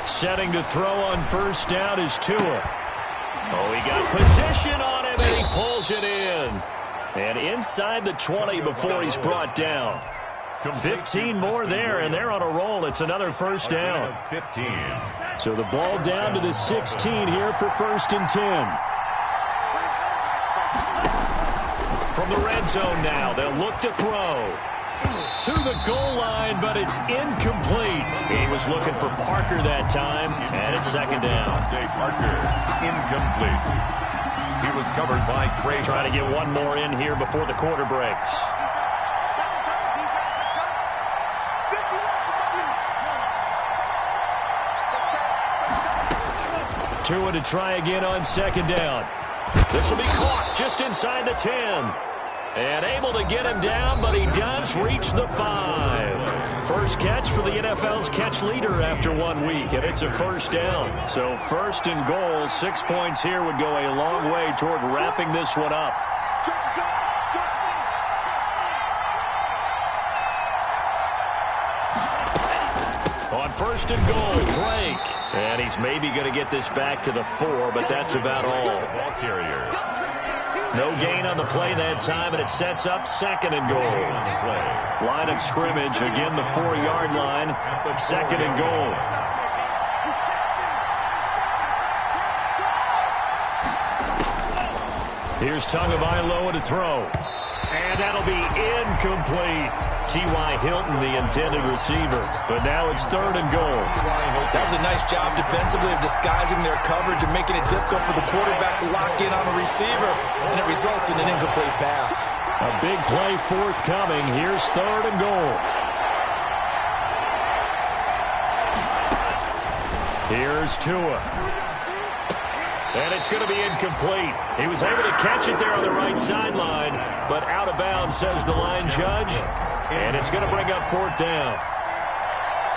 Setting to throw on first down is Tua. Oh, he got position on him, and he pulls it in. And inside the 20 before he's brought down. 15 more there, and they're on a roll. It's another first down. 15. So the ball down to the 16 here for first and 10. From the red zone now, they'll look to throw. To the goal line, but it's incomplete. He was looking for Parker that time, and it's second down. Parker, incomplete. He was covered by Trey. Trying to get one more in here before the quarter breaks. Tua to try again on second down. This will be caught just inside the 10. And able to get him down, but he does reach the 5. First catch for the NFL's catch leader after 1 week, and it's a first down. So first and goal, 6 points here would go a long way toward wrapping this one up. On first and goal, Drake. And he's maybe going to get this back to the 4, but that's about all. Ball carrier. No gain on the play that time, and it sets up second and goal. Line of scrimmage, again the 4-yard line, second and goal. Here's Tagovailoa to throw. And that'll be incomplete. T.Y. Hilton, the intended receiver. But now it's third and goal. That was a nice job defensively of disguising their coverage and making it difficult for the quarterback to lock in on a receiver. And it results in an incomplete pass. A big play forthcoming. Here's third and goal. Here's Tua. And it's going to be incomplete. He was able to catch it there on the right sideline, but out of bounds, says the line judge. And it's going to bring up fourth down.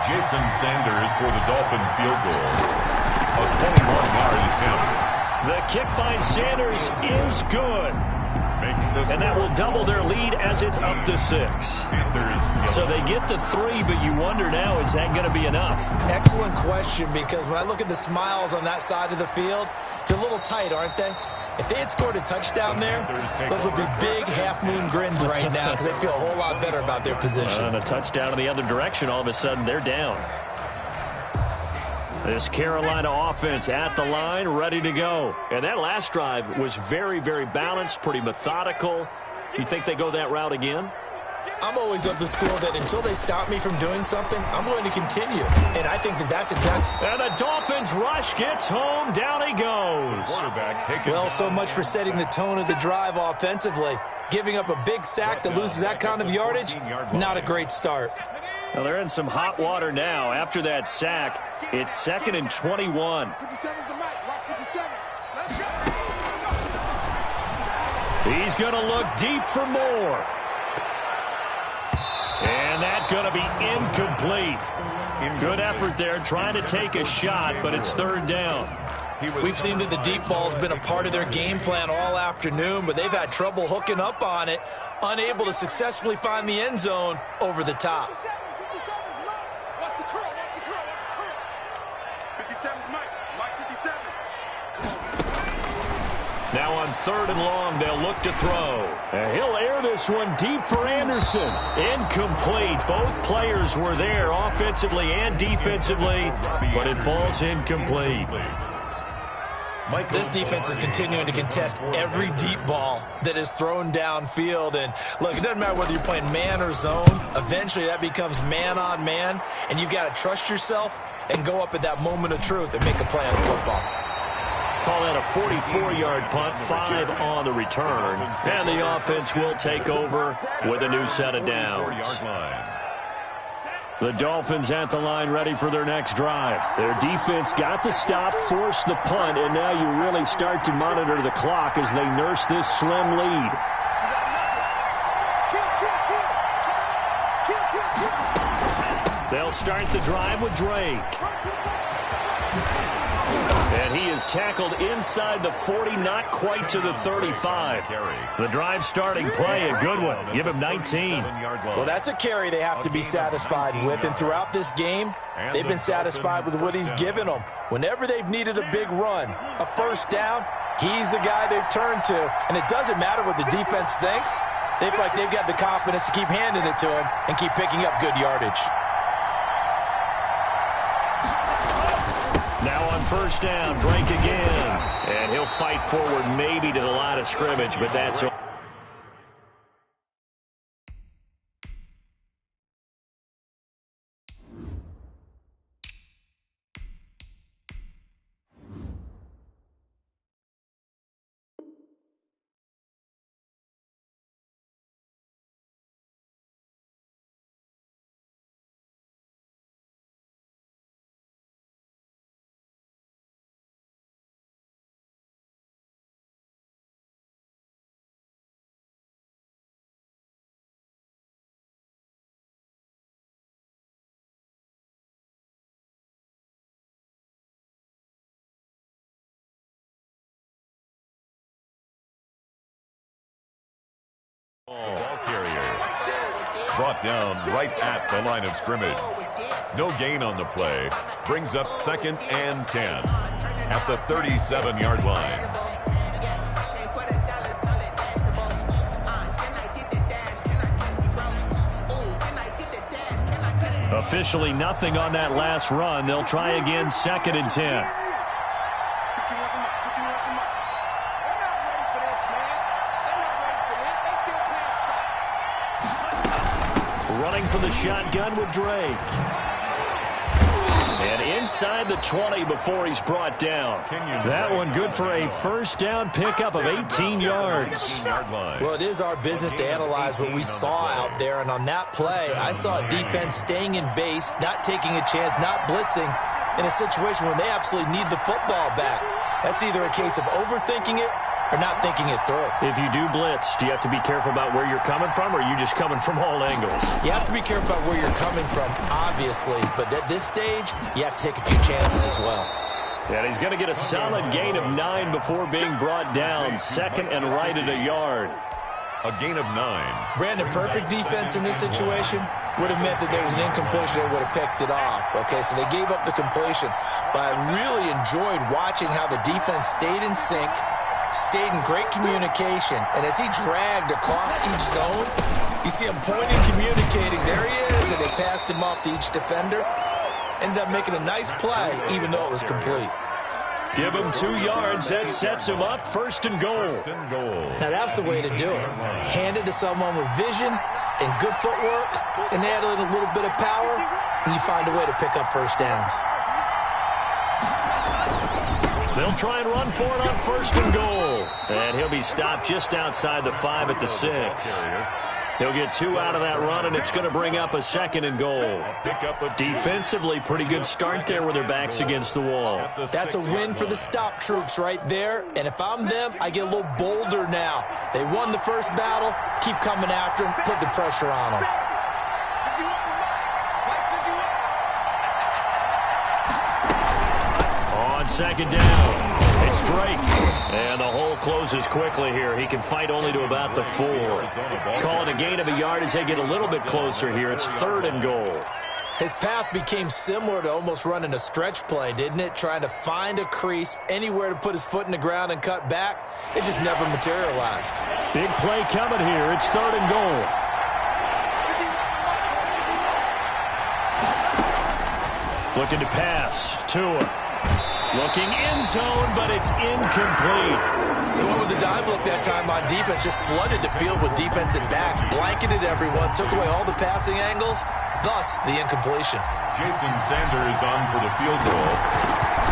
Jason Sanders for the Dolphin field goal. A 21-yard attempt. The kick by Sanders is good. And that will double their lead as it's up to 6. So they get the 3, but you wonder now, is that going to be enough? Excellent question, because when I look at the smiles on that side of the field, they're a little tight, aren't they? If they had scored a touchdown there, those would be big half-moon grins right now because they'd feel a whole lot better about their position. And a touchdown in the other direction, all of a sudden they're down. This Carolina offense at the line, ready to go. And that last drive was very, very balanced, pretty methodical. You think they go that route again? I'm always of the school that until they stop me from doing something, I'm going to continue. And I think that that's exactly... And the Dolphins rush gets home. Down he goes. Well, so much for setting the tone of the drive offensively. Giving up a big sack that loses that kind of yardage, not a great start. Well, they're in some hot water now. After that sack, it's 2nd and 21. 57's the mic. Watch 57. Let's go. He's going to look deep for more. And that's going to be incomplete. Good effort there trying to take a shot, but it's 3rd down. We've seen that the deep ball's been a part of their game plan all afternoon, but they've had trouble hooking up on it, unable to successfully find the end zone over the top. 57's Mike. Watch the curl. Watch the curl. Watch the curl. 57's Mike. Mike 57. Now on 3rd and long, they'll look to throw. And he'll air this one deep for Anderson. Incomplete. Both players were there offensively and defensively, but it falls incomplete. This defense is continuing to contest every deep ball that is thrown downfield. And look, it doesn't matter whether you're playing man or zone. Eventually that becomes man on man, and you've got to trust yourself and go up at that moment of truth and make a play on the football. Call that a 44-yard punt, 5 on the return. And the offense will take over with a new set of downs. The Dolphins at the line ready for their next drive. Their defense got the stop, forced the punt, and now you really start to monitor the clock as they nurse this slim lead. They'll start the drive with Drake. And he is tackled inside the 40, not quite to the 35. The drive starting play, a good one. Give him 19. Well, that's a carry they have to be satisfied with. And throughout this game, they've been satisfied with what he's given them. Whenever they've needed a big run, a first down, he's the guy they've turned to. And it doesn't matter what the defense thinks. They feel like they've got the confidence to keep handing it to him and keep picking up good yardage. Now on first down, Drake again. And he'll fight forward maybe to the line of scrimmage, but that's all. Ball carrier brought down right at the line of scrimmage. No gain on the play. Brings up 2nd and 10 at the 37-yard line. Officially nothing on that last run. They'll try again 2nd and 10. Running from the shotgun with Drake. And inside the 20 before he's brought down. That one good for a first down pickup of 18 yards. Well, it is our business to analyze what we saw out there. And on that play, I saw a defense staying in base, not taking a chance, not blitzing in a situation where they absolutely need the football back. That's either a case of overthinking it or not thinking it through. If you do blitz, do you have to be careful about where you're coming from, or are you just coming from all angles? You have to be careful about where you're coming from, obviously, but at this stage, you have to take a few chances as well. And he's going to get a solid gain of 9 before being brought down, 2nd and right at a yard. A gain of 9. Brandon, perfect defense in this situation would have meant that there was an incompletion. They would have picked it off. Okay, so they gave up the completion, but I really enjoyed watching how the defense stayed in sync, stayed in great communication, and as he dragged across each zone, you see him pointing, communicating. There he is, and they passed him off to each defender. Ended up making a nice play, even though it was complete. Give him 2 yards. That sets him up 1st and goal. Now, that's the way to do it. Hand it to someone with vision and good footwork, and add in a little bit of power, and you find a way to pick up first downs. They'll try and run for it on 1st and goal. And he'll be stopped just outside the 5 at the 6. He'll get 2 out of that run, and it's going to bring up a 2nd and goal. Defensively, pretty good start there with their backs against the wall. That's a win for the stop troops right there, and if I'm them, I get a little bolder now. They won the first battle, keep coming after them, put the pressure on them. On 2nd down, it's Drake. And the hole closes quickly here. He can fight only to about the 4. Call it a gain of a yard as they get a little bit closer here. It's 3rd and goal. His path became similar to almost running a stretch play, didn't it? Trying to find a crease, anywhere to put his foot in the ground and cut back. It just never materialized. Big play coming here. It's 3rd and goal. Looking to pass. Tua. Looking end zone, but it's incomplete. He went with the dive look that time on defense, just flooded the field with defensive backs, blanketed everyone, took away all the passing angles, thus the incompletion. Jason Sanders on for the field goal.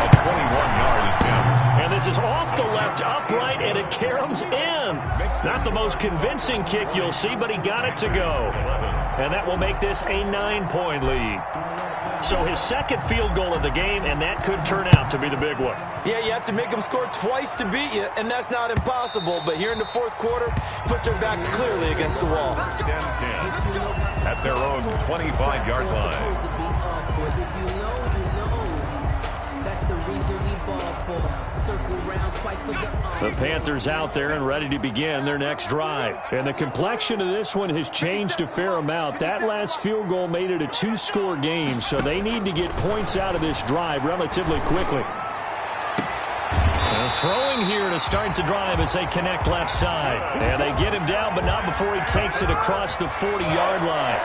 A 21-yard attempt. And this is off the left upright, and it caroms in. Not the most convincing kick you'll see, but he got it to go. And that will make this a 9-point lead. So his 2nd field goal of the game, and that could turn out to be the big one. Yeah, you have to make them score twice to beat you, and that's not impossible. But here in the 4th quarter, puts their backs clearly against the wall. 1st and 10 at their own 25-yard line. The Panthers out there and ready to begin their next drive. And the complexion of this one has changed a fair amount. That last field goal made it a 2-score game, so they need to get points out of this drive relatively quickly. And throwing here to start the drive as they connect left side. And they get him down, but not before he takes it across the 40-yard line.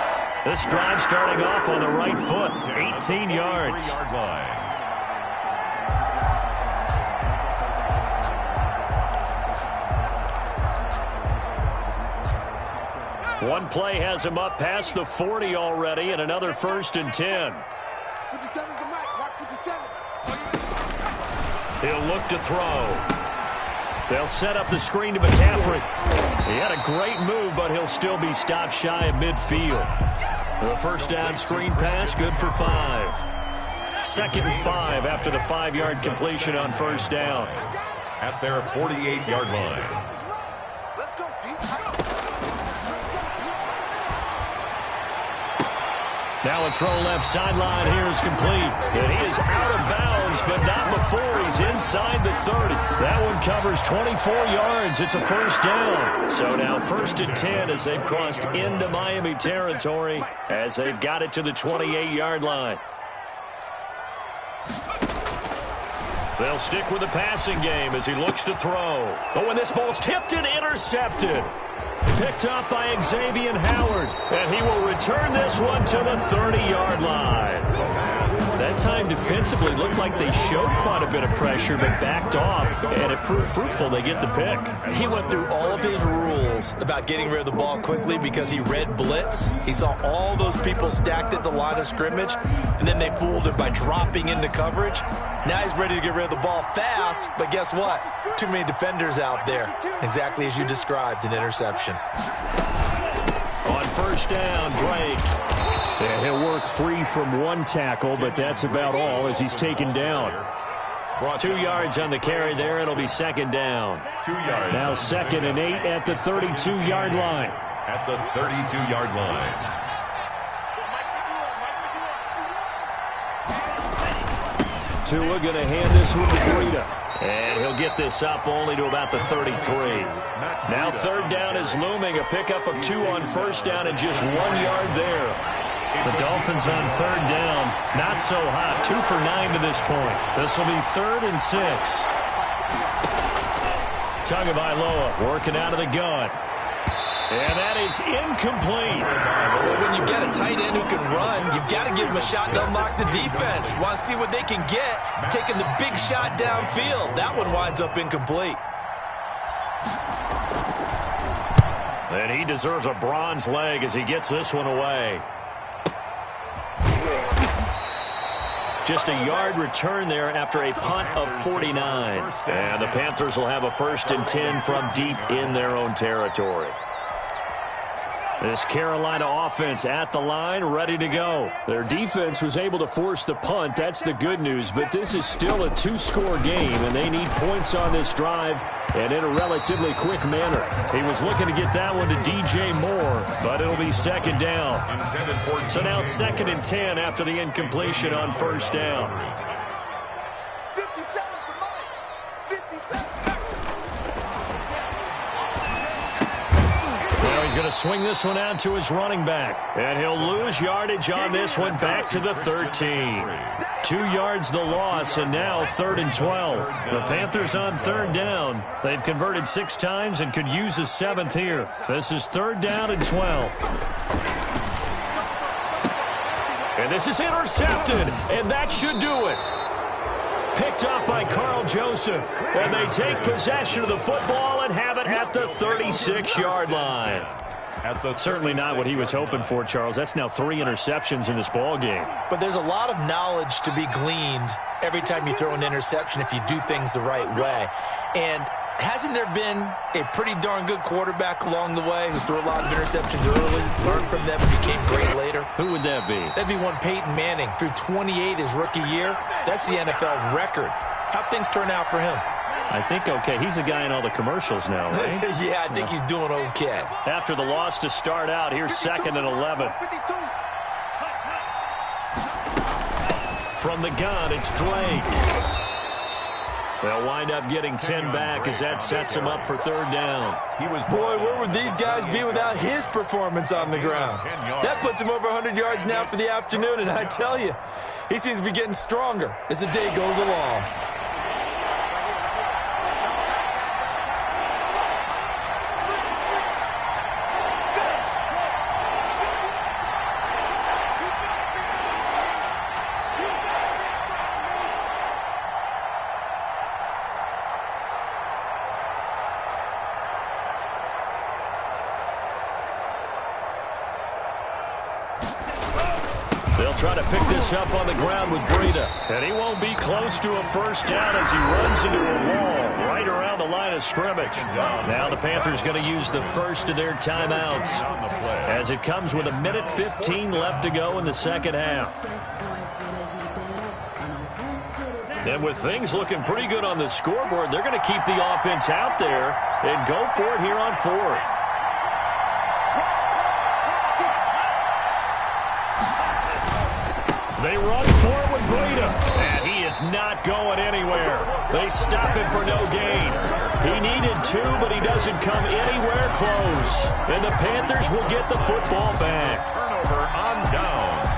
This drive starting off on the right foot, 18 yards. 40-yard line. One play has him up past the 40 already, and another 1st and 10. 57's the mic. Watch 57. He'll look to throw. They'll set up the screen to McCaffrey. He had a great move, but he'll still be stopped shy of midfield. The 1st down screen pass, good for 5. 2nd and 5 after the 5-yard completion on 1st down. At their 48-yard line. Let's go, Pete. Now a throw left sideline here is complete. And he is out of bounds, but not before he's inside the 30. That one covers 24 yards. It's a 1st down. So now 1st and 10 as they've crossed into Miami territory as they've got it to the 28-yard line. They'll stick with the passing game as he looks to throw. Oh, and this ball's tipped and intercepted. Picked up by Xavier Howard. And he will return this one to the 30-yard line. That time defensively looked like they showed quite a bit of pressure but backed off, and it proved fruitful. They get the pick. He went through all of his rules about getting rid of the ball quickly because he read blitz. He saw all those people stacked at the line of scrimmage, and then they fooled him by dropping into coverage. Now he's ready to get rid of the ball fast, but guess what? Too many defenders out there. Exactly as you described, an interception. On 1st down, Drake. And he'll work free from one tackle, but that's about all as he's taken down. 2 yards on the carry there. It'll be 2nd down. 2 yards. Now 2nd and 8 at the 32-yard line. At the 32-yard line. Tua going to hand this one to Breida. And he'll get this up only to about the 33. Now 3rd down is looming. A pickup of 2 on 1st down and just 1 yard there. The Dolphins on 3rd down. Not so hot. 2 for 9 to this point. This will be 3rd and 6. Tagovailoa working out of the gun. And that is incomplete. When you've got a tight end who can run, you've got to give him a shot to unlock the defense. Want to see what they can get, taking the big shot downfield. That one winds up incomplete. And he deserves a bronze leg as he gets this one away. Just a yard return there after a punt of 49. And the Panthers will have a 1st and 10 from deep in their own territory. This Carolina offense at the line, ready to go. Their defense was able to force the punt. That's the good news. But this is still a 2-score game, and they need points on this drive and in a relatively quick manner. He was looking to get that one to DJ Moore, but it'll be second down. So now 2nd and 10 after the incompletion on first down. 57 for Mike. 57. Now he's going to swing this one out to his running back. And he'll lose yardage on this one back to the 13. 2 yards the loss, and now 3rd and 12. The Panthers on 3rd down. They've converted 6 times and could use a 7th here. This is 3rd down and 12. And this is intercepted, and that should do it. Picked up by Carl Joseph, and they take possession of the football and have it at the 36-yard line. Certainly not what he was hoping for, Charles. That's now 3 interceptions in this ball game. But there's a lot of knowledge to be gleaned every time you throw an interception if you do things the right way. And hasn't there been a pretty darn good quarterback along the way who threw a lot of interceptions early, learned from them, and became great later? Who would that be? That'd be one Peyton Manning. Threw 28 his rookie year. That's the NFL record. How'd things turn out for him? I think okay. He's the guy in all the commercials now, right? Yeah, I think he's doing okay. After the loss to start out, here's 2nd and 11. From the gun, it's Drake. They'll wind up getting 10 back as that sets him up for 3rd down. Boy, where would these guys be without his performance on the ground? That puts him over 100 yards now for the afternoon, and I tell you, he seems to be getting stronger as the day goes along. They'll try to pick this up on the ground with Breida. And he won't be close to a first down as he runs into a wall right around the line of scrimmage. Now the Panthers going to use the first of their timeouts as it comes with 1:15 left to go in the second half. And with things looking pretty good on the scoreboard, they're going to keep the offense out there and go for it here on 4th. They run for it with Breida, and he is not going anywhere. They stop him for no gain. He needed 2, but he doesn't come anywhere close. And the Panthers will get the football back. Turnover on downs.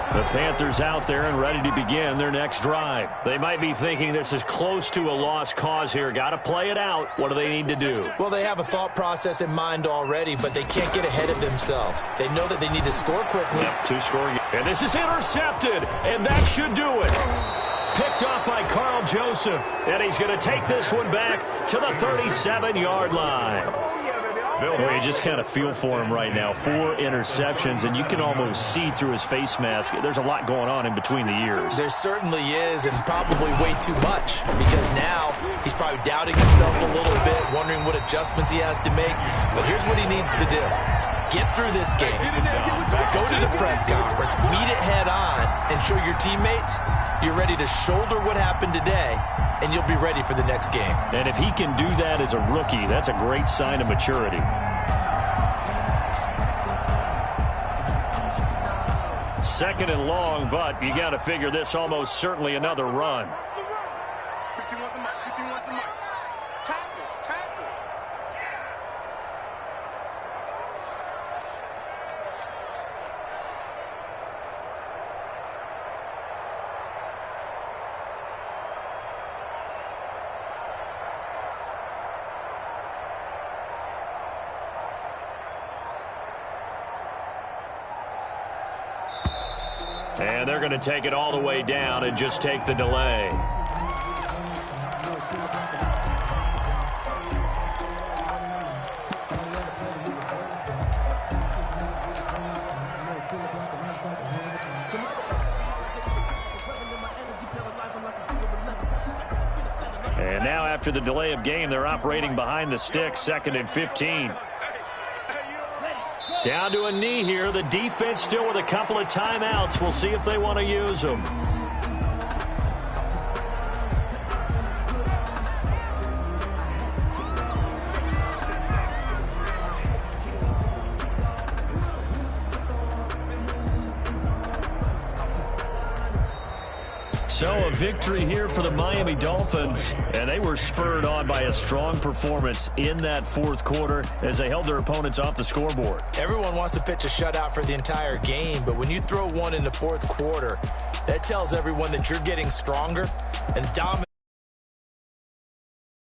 The Panthers out there and ready to begin their next drive. They might be thinking this is close to a lost cause here. Got to play it out. What do they need to do? Well, they have a thought process in mind already, but they can't get ahead of themselves. They know that they need to score quickly. Yep, 2-score. And this is intercepted, and that should do it. Picked up by Carl Joseph, and he's going to take this one back to the 37-yard line. Well, you just kind of feel for him right now. 4 interceptions, and you can almost see through his face mask. There's a lot going on in between the ears. There certainly is, and probably way too much, because now he's probably doubting himself a little bit, wondering what adjustments he has to make. But here's what he needs to do. Get through this game. Go to the press conference, meet it head on, and show your teammates you're ready to shoulder what happened today, and you'll be ready for the next game. And if he can do that as a rookie, that's a great sign of maturity. Second and long, but you got to figure this almost certainly another run. 51 to Mike. 51 to Mike. Tackles. Tackles. And they're going to take it all the way down and just take the delay. And now after the delay of game. They're operating behind the sticks, 2nd and 15. Down to a knee here. The defense still with a couple of timeouts. We'll see if they want to use them. So a victory here for the Miami Dolphins, and they were spurred on by a strong performance in that 4th quarter as they held their opponents off the scoreboard. Everyone wants to pitch a shutout for the entire game, but when you throw one in the 4th quarter, that tells everyone that you're getting stronger and dominant.